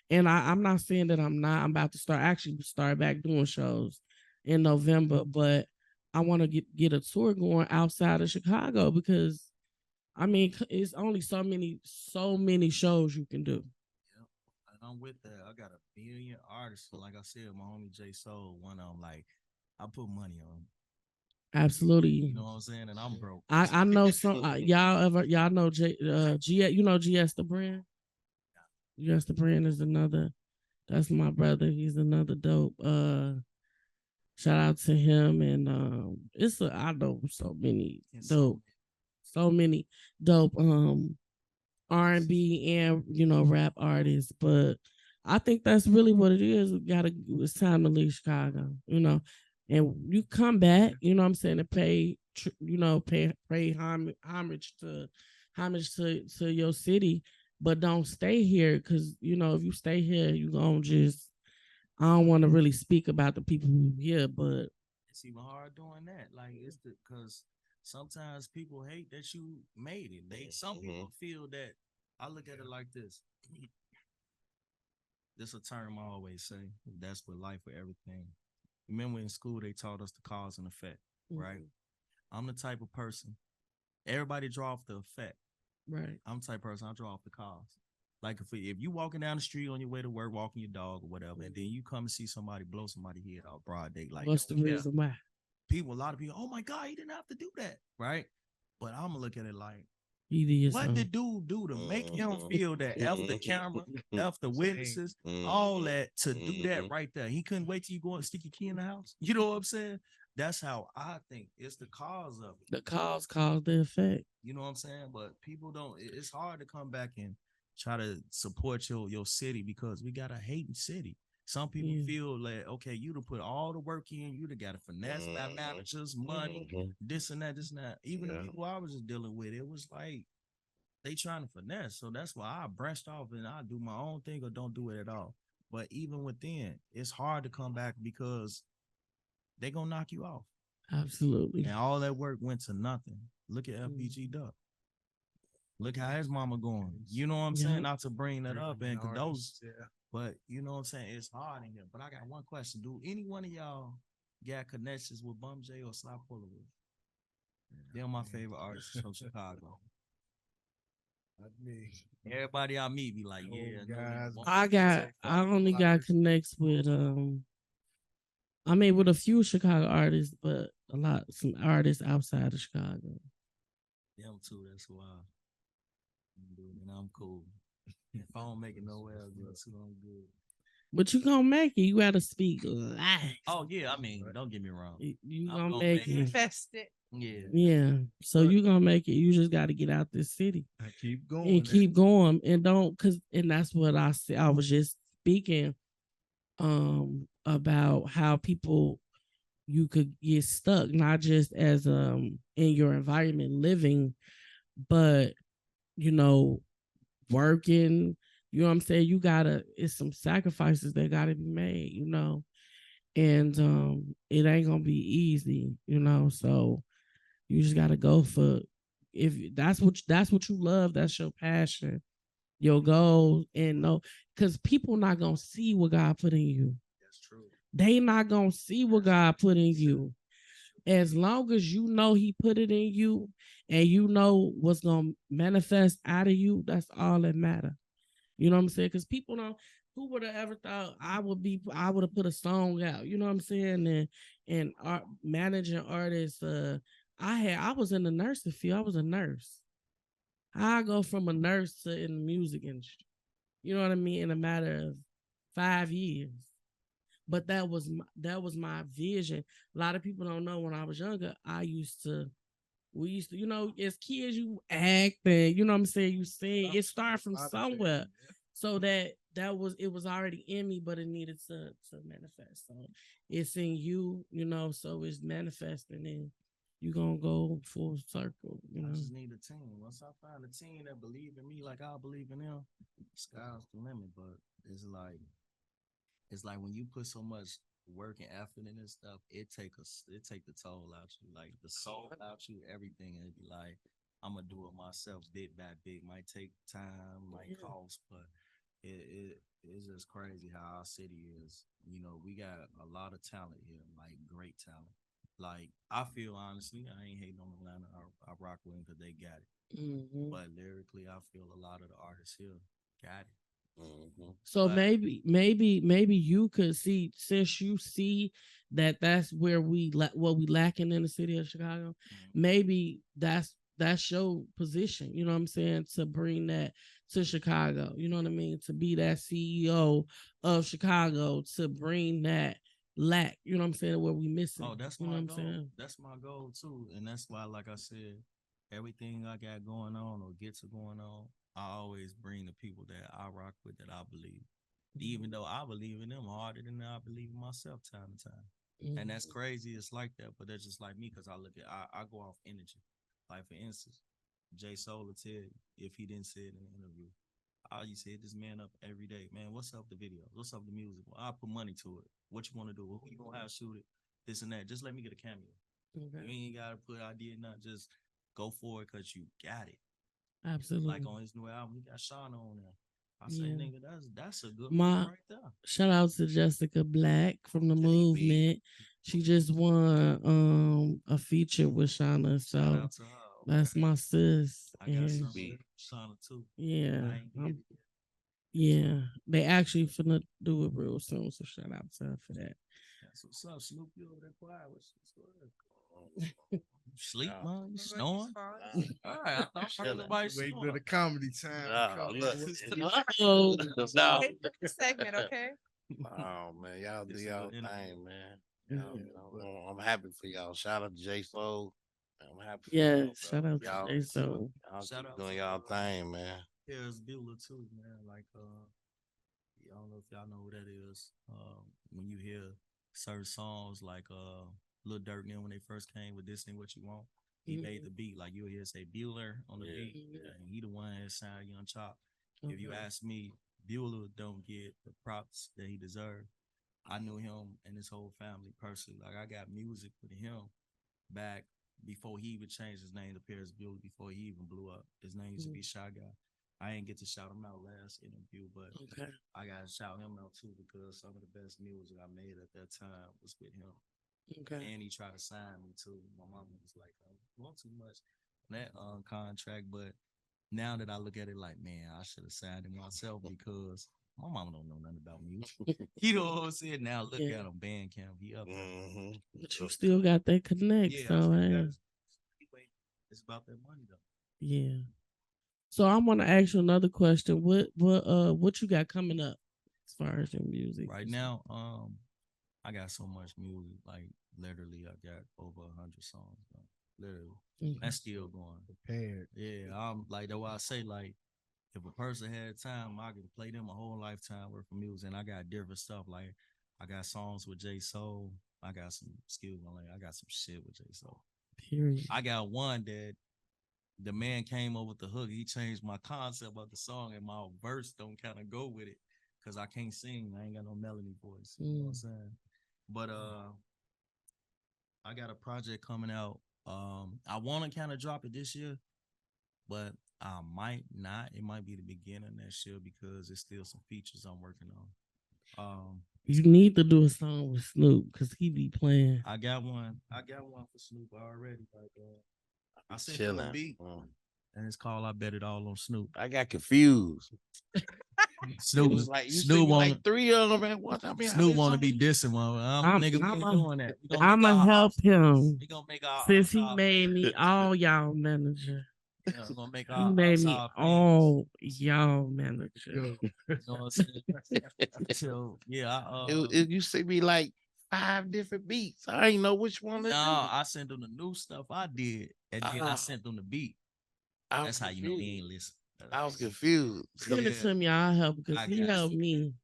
and I'm not saying that I'm not. I'm about to start back doing shows in November, but I want to get a tour going outside of Chicago because. I mean, it's only so many shows you can do. Yep. And I'm with that. I got a billion artists. Like I said, my homie J Soul, one of them, like, I put money on him. Absolutely. You know what I'm saying? And I'm broke. I know some y'all know GS, GS the brand? GS the brand is another, that's my brother. He's another dope. Shout out to him, and I know so many dope. So many dope R&B and rap artists, but I think that's really what it is. It's time to leave Chicago, and you come back, you know what I'm saying, to pay homage to your city, but don't stay here because if you stay here, you gonna I don't want to really speak about the people who here, but it's even hard doing that. Like because sometimes people hate that you made it. Some people feel that. I look at it like this. This a term I always say. That's with life, with everything. Remember in school they taught us the cause and effect, right? I'm the type of person. Everybody draw off the effect, right? I'm the type of person I draw off the cause. Like if you walking down the street on your way to work, walking your dog or whatever, and then you come and see somebody blow somebody head off broad day, like what's the reason why? A lot of people, oh my God, he didn't have to do that, right? But I'm gonna look at it like, what did dude do to make him feel that? F the camera, F the witnesses, all that to do that right there. He couldn't wait till you go and stick your key in the house. You know what I'm saying? That's how I think. It's the cause of it. The cause the effect. You know what I'm saying? But people don't. It's hard to come back and try to support your city because we got a hating city. Some people feel like, okay, you to put all the work in, you to got to finesse by managers, money, this and that. Even the people I was just dealing with, it was like they trying to finesse. So that's why I branched off and I do my own thing or don't do it at all. But even within, it's hard to come back because they gonna knock you off. Absolutely. And all that work went to nothing. Look at FBG Duck. Look how his mama going. You know what I'm saying? Not to bring that up and condose. But you know what I'm saying? It's hard in here. But I got one question. Do any one of y'all got connections with Bum J or Sly Pullerwood? They're my favorite artists from Chicago. Everybody I meet be like, I only got connects with with a few Chicago artists, but some artists outside of Chicago. Them too, that's why. And I'm cool. If I don't make it nowhere else, I'm good. But you gonna make it. You gotta speak live. Oh yeah, I mean, don't get me wrong. You gonna make it. Manifest it. Yeah. So you gonna make it. You just gotta get out this city. I keep going. And keep going. And and that's what I said. I was just speaking about how people you could get stuck, not just as in your environment living, but you know, working, you know what I'm saying? You gotta, it's some sacrifices that gotta be made, you know. And it ain't gonna be easy, you know. So you just gotta go for, if that's what you love, that's your passion, your goal, and no, because people not gonna see what God put in you. That's true. They not gonna see what God put in you. As long as you know He put it in you, and you know what's gonna manifest out of you, that's all that matter. You know what I'm saying? Because people don't. Who would have ever thought I would have put a song out? You know what I'm saying? And art, managing artists. I was in the nursing field. I was a nurse. I go from a nurse to in the music industry. You know what I mean? In a matter of 5 years. But that was my vision. A lot of people don't know when I was younger, we used to, you know, as kids you act and you know what I'm saying, you sing. It started from somewhere. So it was already in me, but it needed to manifest. So it's in you, you know, so it's manifesting and you gonna go full circle, you know. I just need a team. Once I find a team that believe in me like I believe in them, sky's the limit. But it's like when you put so much work and effort in this stuff, it take the toll out you, like the soul out you, everything. And it be like, I'm gonna do it myself, bit by bit. Might take time, might cost, but it's just crazy how our city is. You know, we got a lot of talent here, like great talent. Like I feel honestly, I ain't hating on Atlanta. I rock with them because they got it. Mhm. But lyrically, I feel a lot of the artists here got it. So But maybe you could see, since you see that that's where what we lacking in the city of Chicago. Maybe that's your position. You know what I'm saying, to bring that to Chicago. You know what I mean, to be that CEO of Chicago, to bring that lack. You know what I'm saying, where we missing. oh, that's You know my what I'm goal. saying. That's my goal too, and that's why, like I said, everything I got going on or gets going on, I always bring the people that I rock with that I believe. Even though I believe in them harder than I believe in myself time to time. And that's crazy. It's like that, but that's just like me because I go off energy. Like for instance, Jay Soul will tell you if he didn't say it in an interview. I used to hit this man up every day. Man, what's up the video? What's up the music? Well, I'll put money to it. What you want to do? What you gonna have shoot it? This and that. Just let me get a cameo. Okay. You ain't gotta put idea not just go for it because you got it. Absolutely. Like on his new album, he got Shauna on there. I say, Yeah. nigga, that's a good My movie right there. shout out to Jessica Black from the JB. movement. She just won a feature with Shauna. Shout So out to her. that's my sis. I got And some JB. Shauna too. yeah, I ain't get it yet. yeah. They actually finna do it real soon. So shout out to her for that. That's what's up, Snoop. You over there quiet? What's good? You sleep, man? You snoring? All right, I thought Chilling. somebody Waiting for snoring. the comedy time. Nah, to come look. on. Oh, No. Segment, okay? Oh man, y'all do It's a y'all good interview. thing, man. I'm happy for y'all. Shout out to J Soul. I'm happy for yeah. y'all, Shout bro. out to Jay So. Y'all Shout keep out doing to, y'all thing, man. Here's Bueller too, man. Like, I don't know if y'all know who that is. When you hear certain songs like Lil Durk and them when they first came with This Ain't What You Want, he made the beat. Like you'll hear say Bueller on the beat, and he the one that signed Young Chop. If you ask me, Bueller don't get the props that he deserved. I knew him and his whole family personally. Like I got music with him back before he even changed his name to Paris Bueller, before he even blew up. His name used to be Shy Guy. I ain't get to shout him out last interview, but I got to shout him out too because some of the best music I made at that time was with him. Okay. And he tried to sign me too. My mama was like, I want too much on that contract, but now that I look at it like, man, I should have signed him myself because my mama don't know nothing about music. You know what I'm saying? Now look at him, Bandcamp, he up there. Mm-hmm. But you still got that connect. Yeah, So I still got hey. it. Anyway, it's about that money though. Yeah. So I want to ask you another question. What you got coming up as far as your music? Right now, I got so much music. Like literally, I got over 100 songs. Literally, that's still going. Prepared. Yeah, I'm like that's why I say like, if a person had time, I can play them a whole lifetime worth of music. And I got different stuff. Like I got songs with J Soul. I got some skills on it. I got some shit with J Soul. Period. I got one that the man came up with the hook. He changed my concept of the song, and my verse don't kind of go with it because I can't sing. I ain't got no melody voice. You know what I'm saying? But I got a project coming out. I want to kind of drop it this year, but I might not. It might be the beginning of next year because there's still some features I'm working on. You need to do a song with Snoop because he be playing. I got one for Snoop already. Like, I sent him a Chilling. beat, and it's called "I Bet It All on Snoop." I got confused. Snoop was like you Snoop want want 3 of them at once. I mean, Snoop want to be dissing one. Niggas ain't doing that. I'ma help him He gonna make our since he made me all y'all manager. Yeah, gonna make He our made me outside all y'all manager. You know what I'm saying? So yeah, you sent me like 5 different beats. I ain't know which one. No, I sent them the new stuff I did, and then I sent them the beat. That's how you know he ain't listen. I was confused. Send it to me, I'll help because he helped me.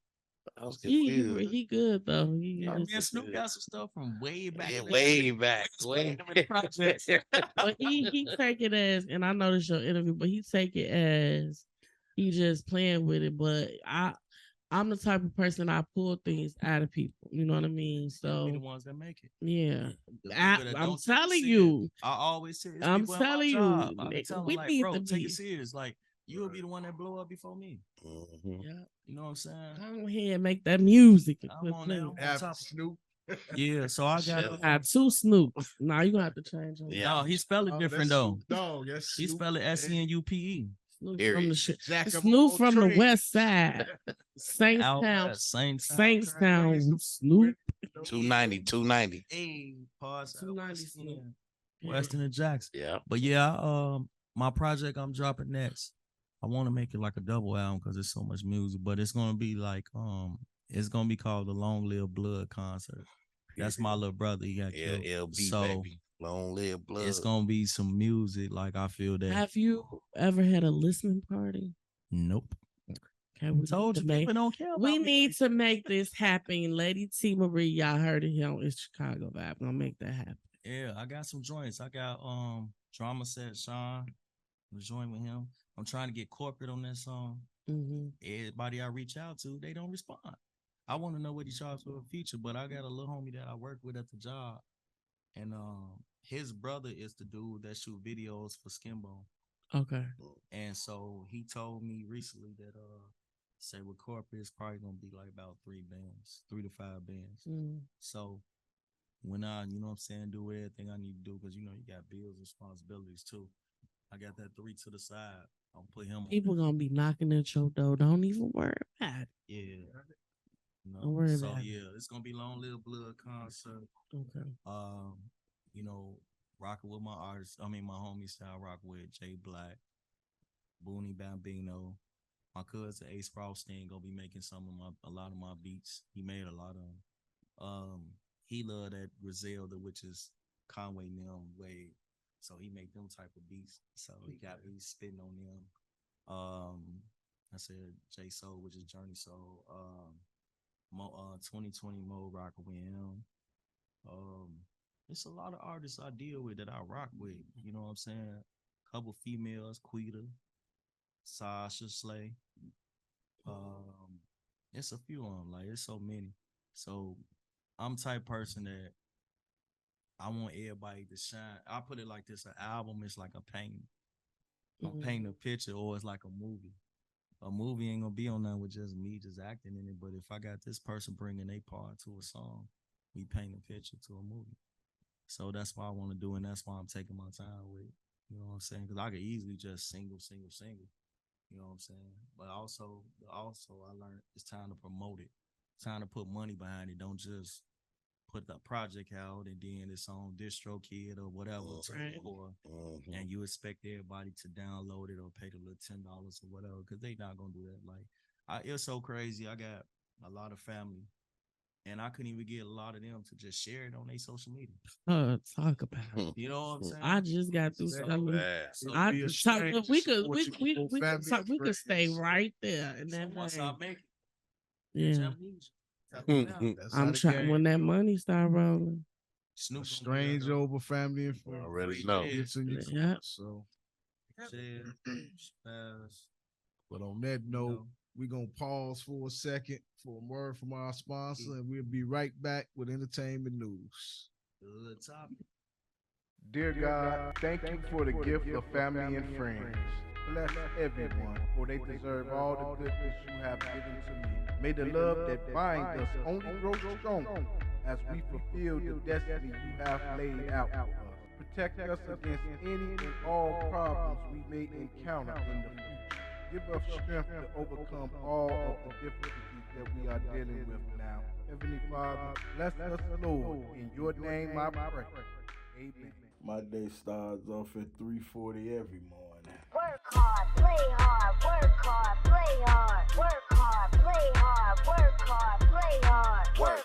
I was confused. He good though. Man, Snoop got some stuff from way back. Yeah, way back. But he take it as, and I noticed your interview, but he take it as he just playing with it. But I'm the type of person I pull things out of people. You know what I mean? So Be the ones that make it. Yeah, I'm I'm telling you. I always say, I'm telling you, we like, need bro, to take it serious. Like you'll be the one that blow up before me. Yeah, you know what I'm saying? Go ahead and make that music. I'm on there. Have Snoop. Yeah, so I got 2 Snoop. Now you gonna have to change him. No, he spelled it different though. No, yes, he spelled it SNUPE. Snoop from the shit. Snoop from the west side. Saintstown. Snoop. 290. Hey, pause. 290 Snoop. Weston and Jackson. Yeah. But yeah, my project I'm dropping next. I want to make it like a double album because there's so much music, but it's gonna be like it's gonna be called the Long Live Blood concert. That's my little brother. He got killed. LB, so baby. Long Live Blood. It's gonna be some music. Like I feel that. Have you ever had a listening party? Nope. Okay, we told you people don't care about we need to make this happen. Lady T Marie, y'all heard it here on Itz Chicago Vibe. We're gonna make that happen. Yeah, I got some joints. I got Drama Set Sean. I'm join with him. I'm trying to get corporate on that song. Everybody I reach out to, they don't respond. I want to know what he charges for a feature, but I got a little homie that I work with at the job, and his brother is the dude that shoot videos for Skimbo. Okay. And so he told me recently that say with corporate it's probably gonna be like about 3 to 5 bands. So when I, you know what I'm saying, do everything I need to do, because you know you got bills and responsibilities too. I got that 3 to the side. I'll put him People on. gonna be knocking at your door. Don't even worry about it. Yeah. No. Don't worry so about yeah, it's gonna be Long Live Blood concert. Okay. You know, rocking with my artists. I mean my homies that I rock with, Jay Black, Booney Bambino. My cousin Ace Frosting gonna be making a lot of my beats. He made a lot of them. He loved that Griselda, which is Conway Nim Wade. So he make them type of beats. So he got me spitting on them. I said J Soul, which is Journey Soul. 2020 Mo Rocker with him. It's a lot of artists I deal with that I rock with. You know what I'm saying? Couple females, Quita, Sasha Slay. It's a few of them. Like it's so many. So I'm the type person that I want everybody to shine. I put it like this: an album is like a painting. I'm painting a picture, or it's like a movie. A movie ain't gonna be on there with just me just acting in it. But if I got this person bringing a part to a song, we paint a picture to a movie. So that's what I want to do, and that's why I'm taking my time with it. You know what I'm saying? Because I could easily just single. You know what I'm saying? But also I learned it's time to promote it. It's time to put money behind it. Don't just put the project out and then it's on DistroKid or whatever, and you expect everybody to download it or pay the little $10 or whatever, because they not gonna do that. Like, it's so crazy. I got a lot of family, and I couldn't even get a lot of them to just share it on their social media. Talk about it. You know what I'm saying? I just got through something. We could stay right there, and then once I make it, yeah. That's how I'm the trying game when that go. money start rolling. Snoop A gonna be strange there, though. over family and friends. Already know. It's in your Yeah. So, Shit, Spaz, but on that you note, know. we're gonna pause for a second for a word from our sponsor, and we'll be right back with entertainment news. Good topic. Dear God, thank you for the gift of family and friends. Bless everyone, for they deserve all the goodness you have given to me. May the love that binds us only grow stronger as we fulfill the destiny you have laid out for us. Protect us against any and all problems we may encounter in the future. Give us strength to overcome all of the difficulties that we are dealing with now. Heavenly Father, bless us, Lord. In your name I pray. Amen. My day starts off at 3:40 every morning. Work hard, play hard, work hard, play hard, work hard, play hard, work hard, play hard. Work,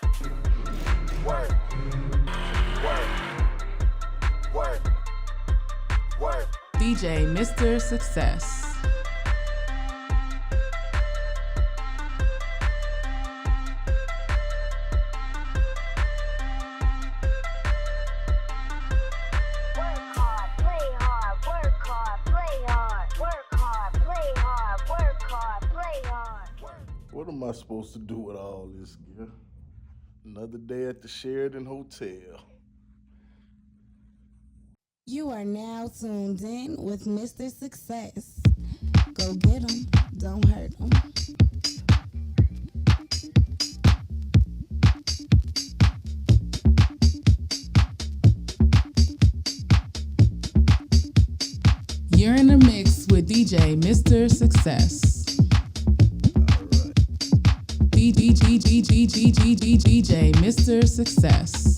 work. DJ Mr. Success. What am I supposed to do with all this gear? Another day at the Sheridan Hotel. You are now tuned in with Mr. Success. Go get him, don't hurt him. You're in the mix with DJ Mr. Success. DJ Mr. Success.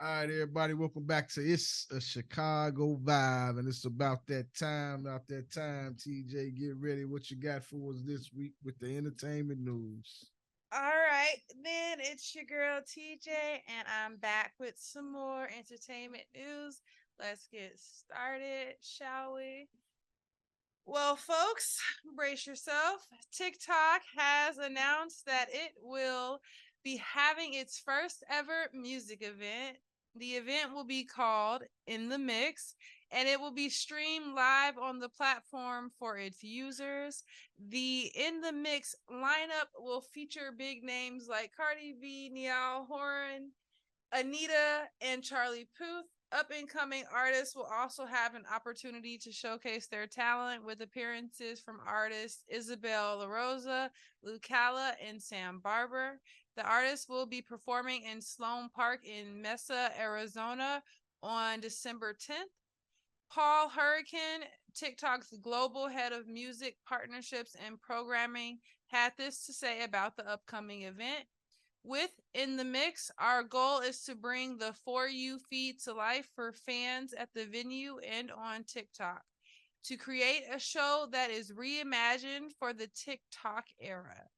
All right, everybody, welcome back to It's a Chicago Vibe, and it's about that time. TJ, get ready. What you got for us this week with the entertainment news? All right, then it's your girl TJ, and I'm back with some more entertainment news. Let's get started, shall we? Well, folks, brace yourself. TikTok has announced that it will be having its first ever music event. The event will be called In the Mix, and it will be streamed live on the platform for its users. The In the Mix lineup will feature big names like Cardi B, Niall Horan, Anita, and Charlie Puth. Up-and-coming artists will also have an opportunity to showcase their talent with appearances from artists Isabel La Rosa, Lucala, and Sam Barber. The artists will be performing in Sloan Park in Mesa, Arizona on December 10th. Paul Hurricane, TikTok's global head of music partnerships and programming, had this to say about the upcoming event. With In the Mix, our goal is to bring the For You feed to life for fans at the venue and on TikTok, to create a show that is reimagined for the TikTok era.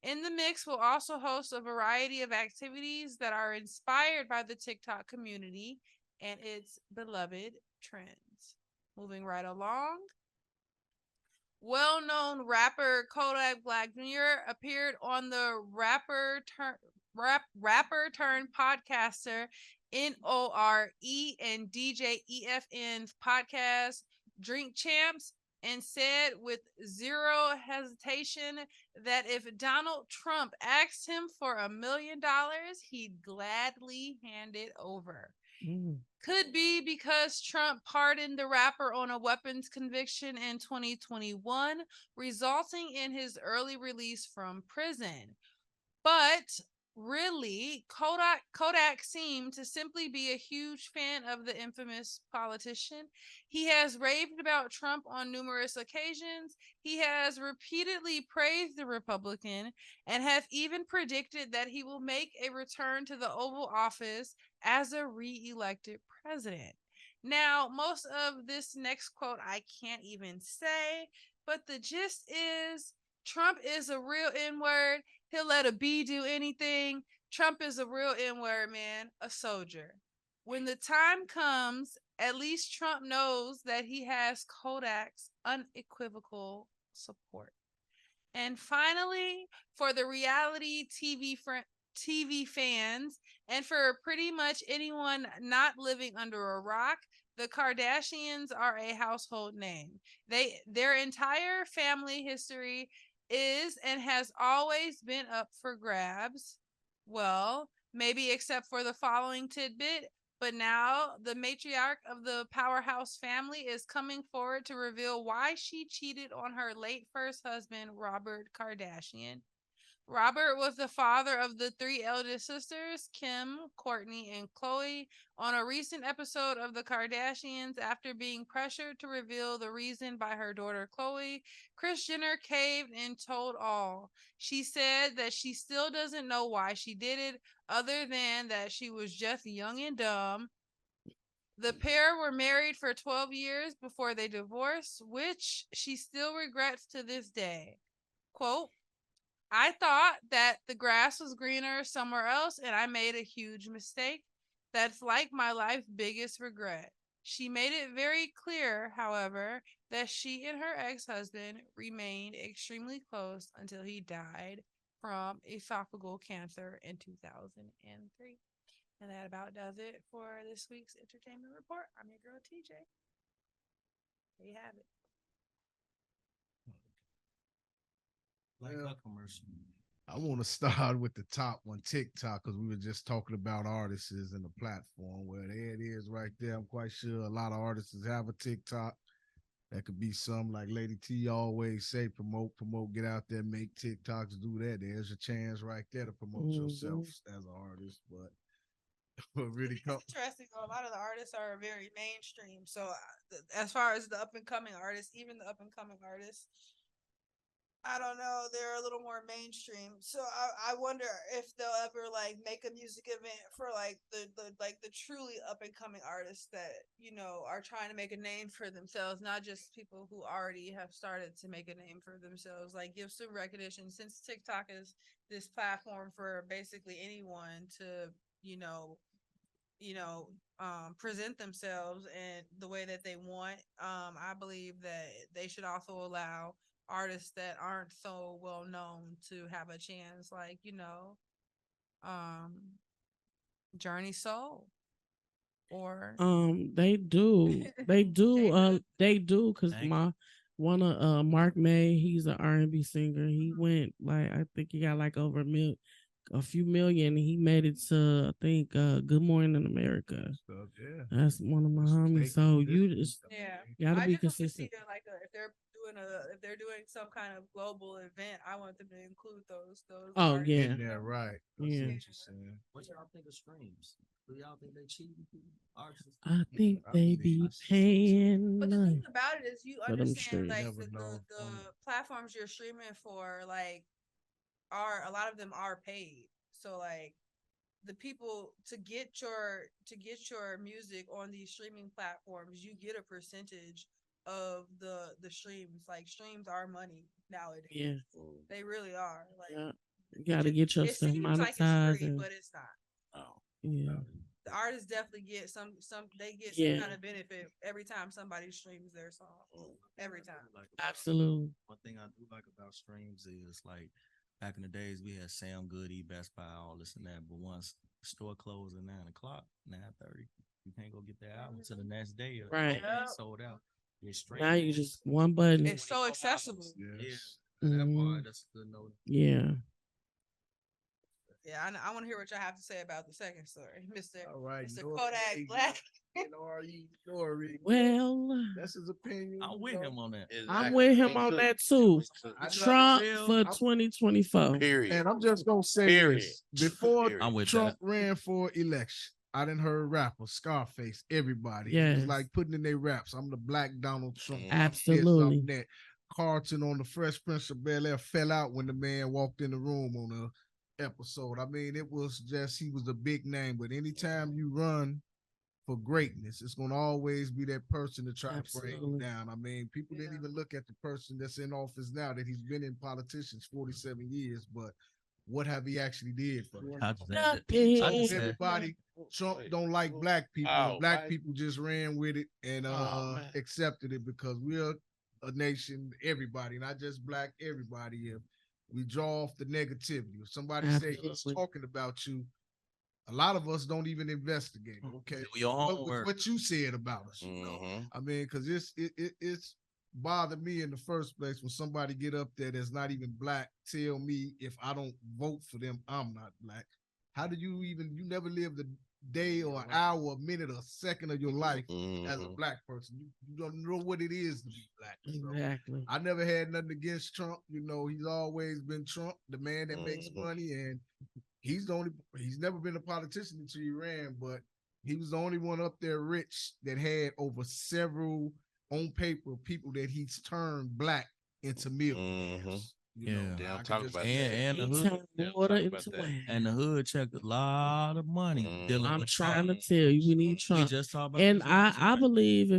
In the Mix will also host a variety of activities that are inspired by the TikTok community and its beloved trends. Moving right along. Well-known rapper Kodak Black Jr. appeared on the rapper turned podcaster NORE and DJ EFN's podcast Drink Champs, and said with zero hesitation that if Donald Trump asked him for $1 million, he'd gladly hand it over. Could be because Trump pardoned the rapper on a weapons conviction in 2021, resulting in his early release from prison. But really, Kodak seemed to simply be a huge fan of the infamous politician. He has raved about Trump on numerous occasions. He has repeatedly praised the Republican and have even predicted that he will make a return to the Oval Office as a re-elected president. Now, most of this next quote I can't even say, but the gist is Trump is a real N-word. He'll let a bee do anything. Trump is a real N-word, man, a soldier. When the time comes, at least Trump knows that he has Kodak's unequivocal support. And finally, for the reality TV fans, and for pretty much anyone not living under a rock, the Kardashians are a household name. Their entire family history is and has always been up for grabs. Well, maybe except for the following tidbit. But now the matriarch of the powerhouse family is coming forward to reveal why she cheated on her late first husband, Robert Kardashian. Robert was the father of the three eldest sisters, Kim, Courtney, and Khloe. On a recent episode of The Kardashians, after being pressured to reveal the reason by her daughter Khloe, Kris Jenner caved and told all. She said that she still doesn't know why she did it, other than that she was just young and dumb. The pair were married for 12 years before they divorced, which she still regrets to this day. Quote, I thought that the grass was greener somewhere else and I made a huge mistake. That's like my life's biggest regret. She made it very clear, however, that she and her ex-husband remained extremely close until he died from esophageal cancer in 2003. And that about does it for this week's entertainment report. I'm your girl, TJ. There you have it. Like a commercial. I want to start with the top one, TikTok, because we were just talking about artists and the platform. Well, there it is right there. I'm quite sure a lot of artists have a TikTok. That could be some, like Lady T always say, promote, get out there, make TikToks, do that. There's a chance right there to promote yourself as an artist. But really it's interesting. A lot of the artists are very mainstream. So as far as the up and coming artists, even the up and coming artists, I don't know, they're a little more mainstream. So I wonder if they'll ever like make a music event for like the truly up and coming artists that, you know, are trying to make a name for themselves, not just people who already have started to make a name for themselves. Like give some recognition, since TikTok is this platform for basically anyone to, present themselves in the way that they want. I believe that they should also allow artists that aren't so well known to have a chance, like Journey Soul, or they do because one of Mark May, he's an R&B singer. He went like, I think he got like over a few million. He made it to, I think, Good Morning America. Yeah. That's one of my homies. So you just gotta be consistent. Like if they're doing some kind of global event, I want them to include those. Oh artists. yeah, right. Yeah. What y'all think of streams? Do y'all think they cheating artists? I think they be paying. But the thing about it is, you for them understand, like streams. the platforms you're streaming for, like, are a lot of them are paid. So like the people to get your music on these streaming platforms, you get a percentage of the streams. Like streams are money nowadays. Yeah, they really are. Like you gotta get your stuff monetized, like it's free, but it's not. Oh, yeah. The artists definitely get some they get some kind of benefit every time somebody streams their song. Every time. Absolutely. One thing I do like about streams is, like, back in the days we had Sam Goody, Best Buy, all this and that. But once the store closed at 9:00, 9:30, you can't go get that album until the next day. Right. Sold out. Now you just one button. It's so accessible. Yes. Yeah. That part, that's a good note. Yeah. Yeah, I want to hear what y'all have to say about the second story, Mr. All right, Mr. Kodak Black. Story. Well, That's his opinion. I'm with him on that. I'm with him on that too. Trump for 2024. Period. And I'm just gonna say this. Before I'm with Trump that. ran for election, I didn't heard rappers, Scarface, everybody. It Yes. was like putting in their raps. I'm the black Donald Trump. Absolutely. Yes, I'm that. Carlton on the Fresh Prince of Bel-Air fell out when the man walked in the room on a episode. I mean, it was just, he was a big name. But anytime you run for greatness, it's going to always be that person to try to bring you down. I mean, people didn't even look at the person that's in office now, that he's been in politicians 47 years, but what have he actually did for them? Everybody, Trump don't like black people. Black people just ran with it and accepted it because we're a nation, everybody, not just black, everybody. If we draw off the negativity, if somebody say he's Absolutely. talking about you, a lot of us don't even investigate. Okay, Do your what, homework. what you said about us. You know? I mean, because it's bothered me in the first place when somebody get up there that's not even black tell me if I don't vote for them, I'm not black. How do you never lived a day or an hour, a minute, a second of your life as a black person? You don't know what it is to be black. So Exactly. I never had nothing against Trump. You know, he's always been Trump, the man that makes money, and he's never been a politician until he ran, but he was the only one up there rich that had over several on paper people that he's turned black into millionaires. You know, They don't I talk could just- about And the He hood, turned water into wine. and the hood checked a lot of money dealing I'm with trying Trump. to tell you, we need We Trump. just talked about And this I episode. believe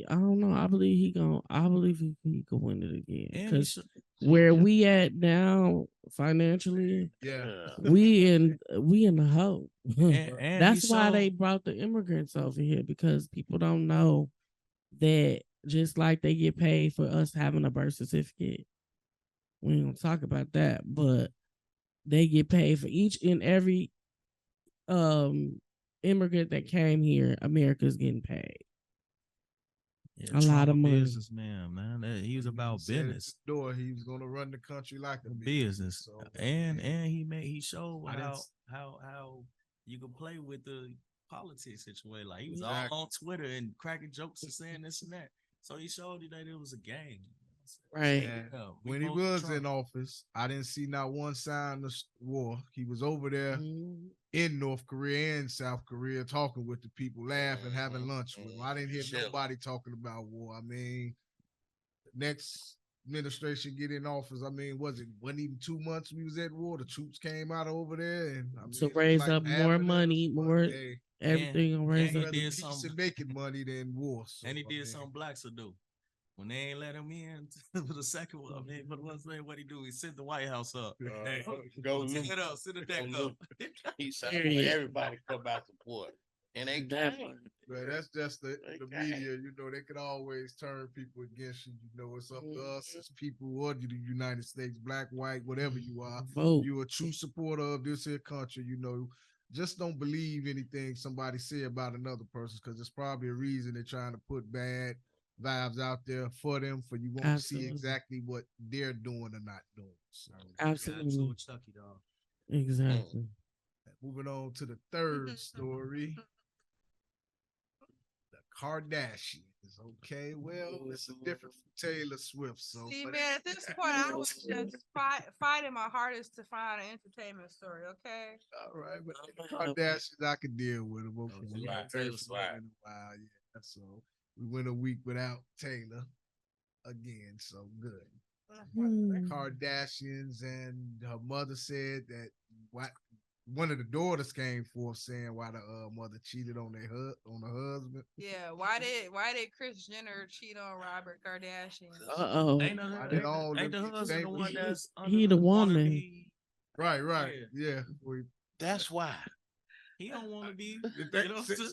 I don't know, I believe he can win it again. And he Because should- where we at now financially, we in the hole. and That's he why showed- they brought the immigrants over here, because people don't know that just like they get paid for us having a birth certificate. We ain't gonna talk about that, but they get paid for each and every immigrant that came here. America's getting paid. Yeah, A lot of money. businessman, man. He was about said at business. the door, he was gonna run the country like a Business. So, And he showed I didn't how you can play with the politics situation. Like he was Exactly. all on Twitter and cracking jokes and saying this and that. So he showed you that it was a game. Right. And Yeah, we when he vote for was Trump. in office, I didn't see not one sign of war. He was over there Mhm. in North Korea and South Korea talking with the people, laughing, having lunch with them. I didn't hear Chilling. nobody talking about war. I mean, the next administration get in office, I mean, wasn't even 2 months we was at war. The troops came out over there and I mean, To it was raise like up half more of them, money, but, more hey, everything will raise and up. rather did peace something- and making money than war. So, And he I did mean, something blacks will do. When they ain't let him in for the second one, I mean, for the one thing, what he do? He sent the White House up. Hey, go sit loot. it up, sit the deck Go up. He said, Period. everybody come out support. And they That came. part. But that's just the Okay. media, you know, they could always turn people against you. You know, it's up to us as people or the United States, black, white, whatever you are. Vote. You a true supporter of this here country, you know. Just don't believe anything somebody say about another person, because it's probably a reason they're trying to put bad vibes out there for them, for you won't Absolutely. see exactly what they're doing or not doing. So Absolutely. Chucky, dog. Exactly. moving on to the third story. The Kardashians. Okay, well, it's different from Taylor Swift. So, See, but- man, at this point, I was just fighting my hardest to find an entertainment story. Okay. all right, but the Kardashians, I could deal with them. Okay, Taylor we haven't heard Taylor's from them fine. in a while, yeah. So we went a week without Taylor again. So good. Hmm. Kardashians, and her mother said that one of the daughters came forth saying why the mother cheated on her husband. Yeah. Why did Kris Jenner cheat on Robert Kardashian? Uh-oh. Ain't, Why did all ain't the them husband think the we- one that's He the woman. wannabe- Right, yeah. That's why. He don't want to be.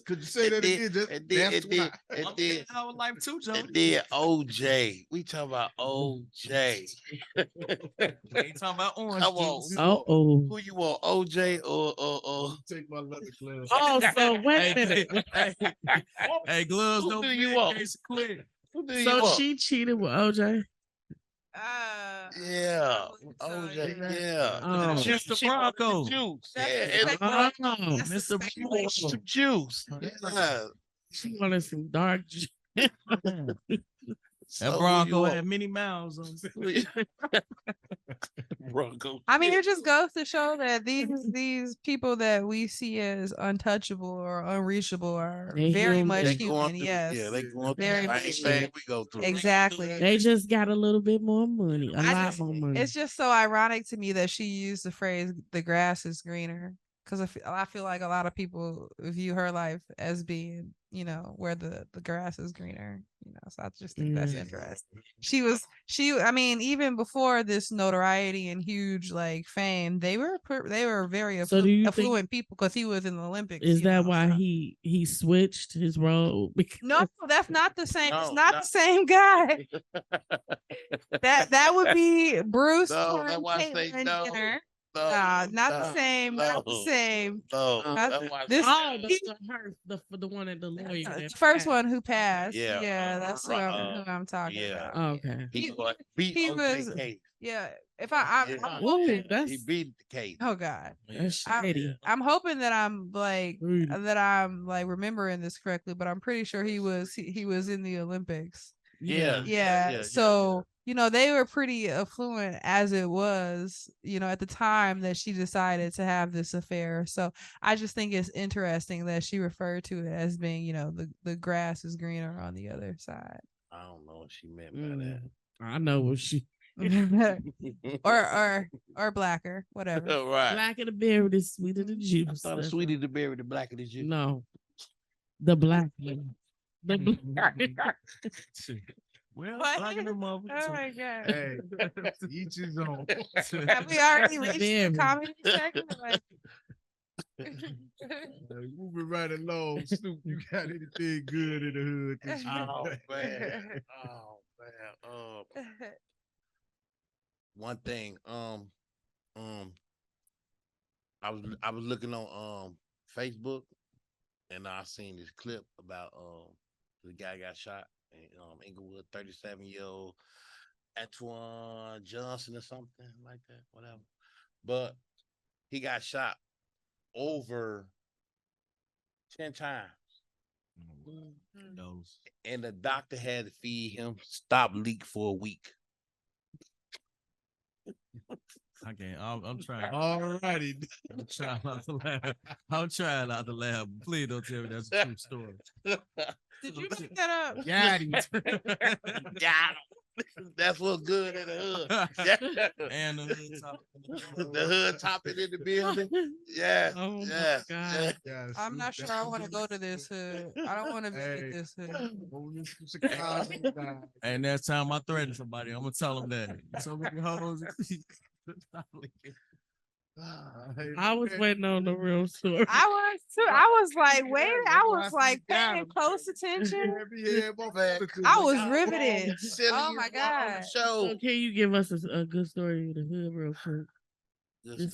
Could you say that again? Just, that's why. I'm in our life too, Joe. And then OJ. We talking about OJ. Ain't talking about orange Come on. juice. Uh-oh. Who you want, OJ or Take my leather gloves. Oh, so wait a minute. Hey, gloves Who don't do you fit, want? case clear. who do you So want? she cheated with OJ? Yeah, so, OJ. yeah. Yeah. Oh. Mr. She Bronco. wanted juice. That's Yeah, the and Oh, That's Mr. the she wanted speculation. some juice. Yeah. she wanted some dark juice. So That who Bronco you had many miles on. want? Bronco. I mean, it just goes to show that these people that we see as untouchable or unreachable are They very human. much They human. going through, Yes. yeah, they going through Very the much same thing human. we go through. Exactly. They just got a little bit more money, a I lot just- more money. It's just so ironic to me that she used the phrase "the grass is greener" because I feel like a lot of people view her life as being where the grass is greener, so I just think that's interesting. I mean, even before this notoriety and huge like fame, they were very So do you affluent people because he was in the Olympics. Is that why so. he switched his role? No, that's not the same. It's not the same guy. That would be Bruce and Caitlyn Jenner. Not the same. Not the same. The one at the lawyer. The first one who passed. Yeah, that's who I'm talking about. Oh, okay. He was. Yeah. If I'm hoping he beat the case. Oh God. That's I'm hoping that I'm like remembering this correctly, but I'm pretty sure he was in the Olympics. Yeah. So, they were pretty affluent as it was, at the time that she decided to have this affair. So I just think it's interesting that she referred to it as being, the grass is greener on the other side. I don't know what she meant by that. I know what she or blacker, whatever. Right. Blacker the berry, the sweeter the juice. I thought the sweeter the berry, the blacker the juice. No. The black one. The black. Well, oh my God. Hey, each his own. Have we already reached the comedy section? Moving right along, Snoop, you got anything good in the hood this week? Oh man. One thing, I was looking on Facebook, and I seen this clip about the guy got shot in Inglewood, 37-year-old Antoine Johnson or something like that, whatever. But he got shot over 10 times. And the doctor had to feed him stop leak for a week. I can't. I'm trying. All righty. I'm trying not to laugh. I'm trying not to laugh. Please don't tell me that's a true story. Did you make that up? Got him. Got him. That's what's good in the hood. And the hood top. The hood topping in the building. Yeah. Oh my God. Yeah, I'm not sure I want to go to this hood. I don't want to visit this hood. And next time I threaten somebody, I'm gonna tell them that. So many hoes. I was waiting on the real story. I was too. I was like, wait. I was like paying close attention. I was riveted. Oh my God. So can you give us a good story of the hood real quick?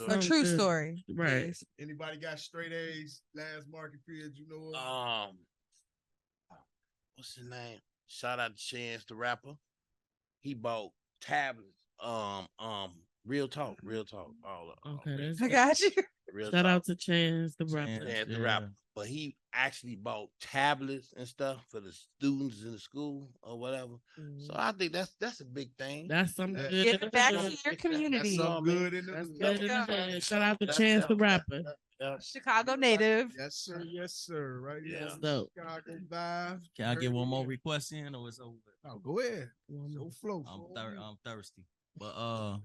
A true story. Right. Please. Anybody got straight A's last market period you know of? What's his name? Shout out to Chance the rapper. He bought tablets. Real talk. Okay, I got you. Shout out to Chance the rapper. Chance the rapper. But he actually bought tablets and stuff for the students in the school or whatever. So I think that's a big thing. That's something good. Get back to your community. That's something good in the Shout out to Chance the rapper. Chicago native. Yes, sir. Yes, sir. Right here. Dope. Chicago Vibe. Can I get one more request in, or it's over? Oh, go ahead. So flow. I'm thirsty. But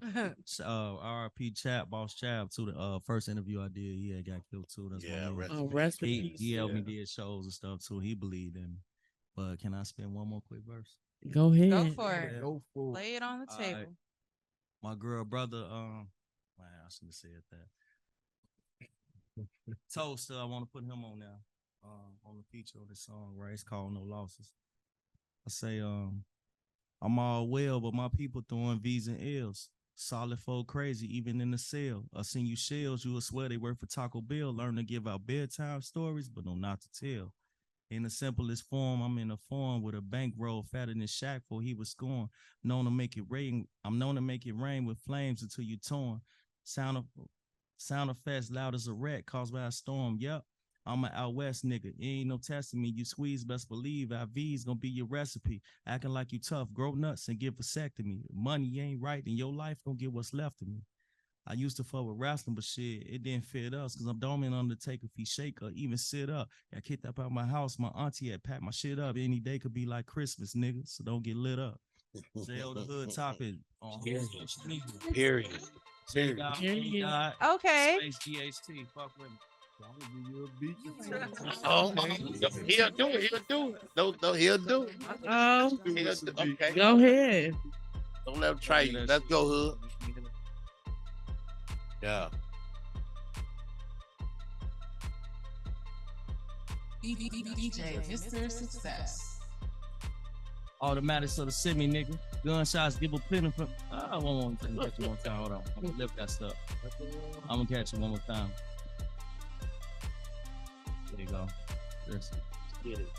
RIP Chap, Boss Chap, to the first interview I did, he had got killed too. That's rest in he peace. helped me did shows and stuff too. He believed in me. But can I spin one more quick verse? Go ahead. Go for it. Yeah. Go for it. Lay it on the table. Right. My girl brother, man, I shouldn't have said that. Toast, I want to put him on now. On the feature of this song, right? It's called No Losses. I say, I'm all well, but my people throwing V's and L's. Solid folk crazy, even in the cell. I seen you shells, you will swear they work for Taco Bell. Learn to give out bedtime stories, but know not to tell. In the simplest form, I'm in a form with a bankroll fatter than Shaq for he was scoring. Known to make it rain. I'm known to make it rain with flames until you torn. Sound effects loud as a rat caused by a storm. Yep. I'm an out west nigga. It ain't no testing me. You squeeze, best believe IV's gonna be your recipe. Acting like you tough, grow nuts and get vasectomy. Money ain't right in your life, gonna get what's left of me. I used to fuck with wrestling, but shit, it didn't fit us because I'm doming Undertaker if he shake or even sit up. I kicked up out my house. My auntie had packed my shit up. Any day could be like Christmas, nigga, so don't get lit up. Jail the hood topic on Period. Okay. Space GHT, fuck with me. I'm gonna give you a beat. Oh, he'll do it. He'll do it. No, he'll do it. Oh, He'll do it. Okay. go ahead. Don't let him try you. Let's go, Hood. Yeah. DJ Mr. Success. Automatics of the semi, nigga. Gunshots give a plenty for. I won't catch you one time. Hold on. I'm gonna lift that stuff. I'm gonna catch you one more time. There you go. Let's get it.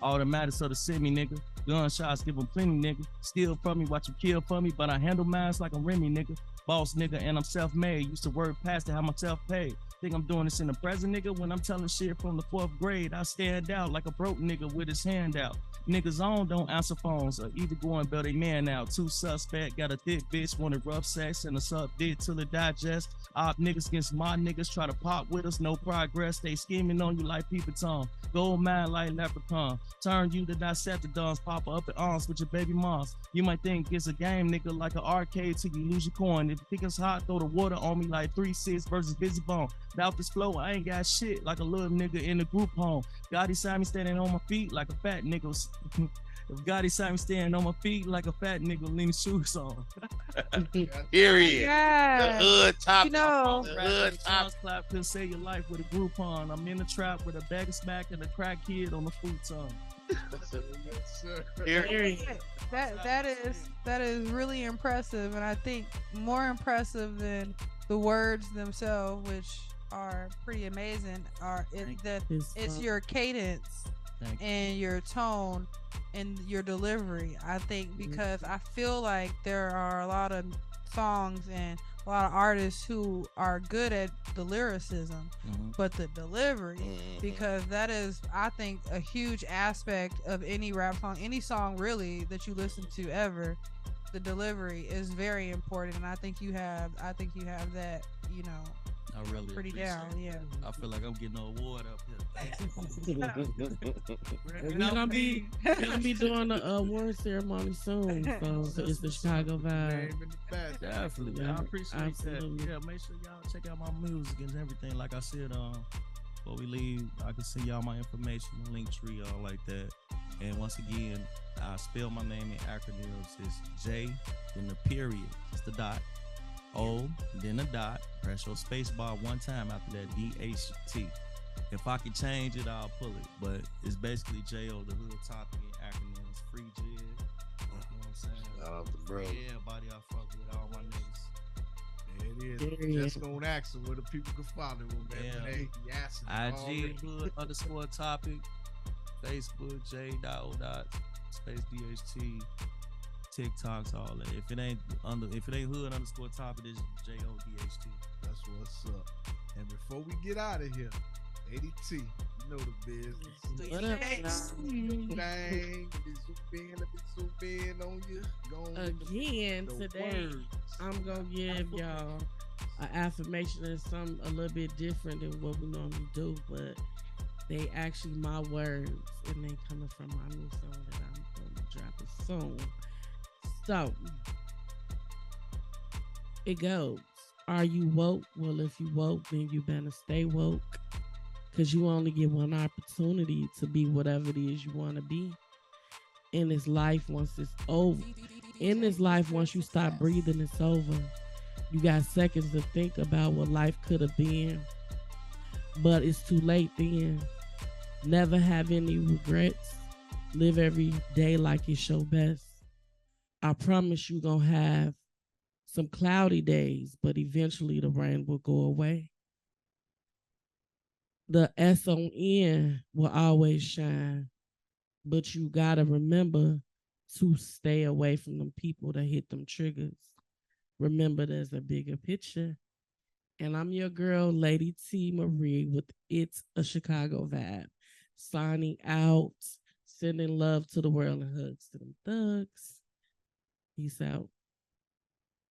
Automatics of the semi, nigga. Gunshots give them plenty, nigga. Steal from me, watch you kill for me, but I handle mines like I'm Remy, nigga. Boss nigga, and I'm self-made. Used to work past to have myself paid. Think I'm doing this in the present, nigga. When I'm telling shit from the 4th grade, I stand out like a broke nigga with his hand out. Niggas on don't answer phones or either go and bail their man out. 2 suspect, got a thick bitch, wanted rough sex and a suck dick till it digest. Op niggas against my niggas, try to pop with us, no progress. They scheming on you like people tongue. Gold mine like leprechaun. Turn you to Decepticons, pop up at arms with your baby moms. You might think it's a game, nigga, like an arcade till you lose your coin. If you think it's hot, throw the water on me like 3-6 versus Busy Bone. Without this flow, I ain't got shit like a little nigga in the group home. Gotti saw me standing on my feet like a fat nigga. If Gotti saw me standing on my feet like a fat nigga, lean shoes on. Period. Yeah. The hood top. You know. The hood top. Clap could save your life with a Groupon. I'm in the trap with a bag of smack and a crack kid on the futon. That is really impressive, and I think more impressive than the words themselves, which are pretty amazing. It's your cadence and your tone and your delivery. I think because I feel like there are a lot of songs and a lot of artists who are good at the lyricism, but the delivery, because that is, I think, a huge aspect of any rap song, any song really that you listen to ever. The delivery is very important, and I think you have that, you know, I really pretty down. Yeah. I feel like I'm getting an award up here. We're gonna be doing the award ceremony soon. So it's the Chicago Vibe. Definitely, Yeah, I appreciate absolutely. that. Yeah, make sure y'all check out my music and everything. Like I said, before we leave, I can send y'all my information, link tree, all like that. And once again, I spell my name in acronyms. It's J, then the period, it's the dot. O, then a dot, press your space bar one time after that, DHT. If I could change it, I'll pull it. But it's basically J-O, the hood topic and acronyms. Free Jid. You know what I'm saying? Bro. Yeah, everybody I fuck with, all my niggas. There it is. Just gonna ask them where the people can follow them, man. Yeah. They asking IG hood _ topic. Facebook, J.O. space DHT. TikToks, all that. If it ain't hood _ topic, it's JODHT. That's what's up. And before we get out of here, 80T, you know the business. What up, y'all? Bang, zoom in on you. Again, today I'm gonna give y'all an affirmation and something a little bit different than what we normally do, but they actually my words, and they coming from my new song that I'm gonna drop it soon. So it goes. Are you woke? Well, if you woke, then you better stay woke, because you only get one opportunity to be whatever it is you want to be in this life. Once it's over, in this life, once you stop breathing, it's over. You got seconds to think about what life could have been, but it's too late then. Never have any regrets. Live every day like it's your best. I promise you gonna have some cloudy days, but eventually the rain will go away. The SON will always shine, but you gotta remember to stay away from them people that hit them triggers. Remember, there's a bigger picture. And I'm your girl, Lady T. Marie, with Itz A Chicago Vibe. Signing out, sending love to the world and hugs to them thugs. Peace out.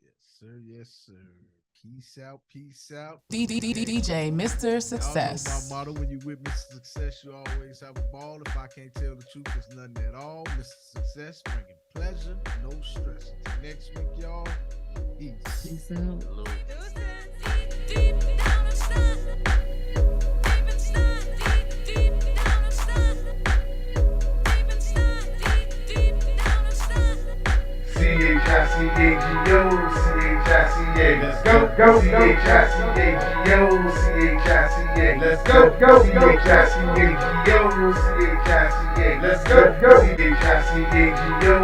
Yes, sir. Yes, sir. Peace out. Peace out. DJ Mr. Success. Y'all know my motto: when you with Mr. Success, you always have a ball. If I can't tell the truth, it's nothing at all. Mr. Success, bringing pleasure, no stress. Until next week, y'all. Peace. Peace out. Hello. Deep down inside. let's go, go, C-H-I-C-A-G-O, C-H-I-C-A, let's go, go, C-H-I-C-A-G-O, C-H-I-C-A, let's go, go, C-H-I-C-A-G-O,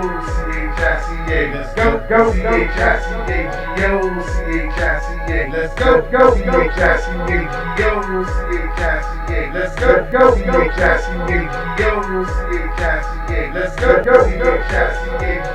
C-H-I-C-A, let's go, go, C-H-I-C-A-G-O, C-H-I-C-A, let's go, go, C-H-I-C-A-G-O, C-H-I-C-A, let's go, go, C-H-I-C-A-G-O, C-H-I-C-A, let's go, go, C-H-I-C-A-G-O,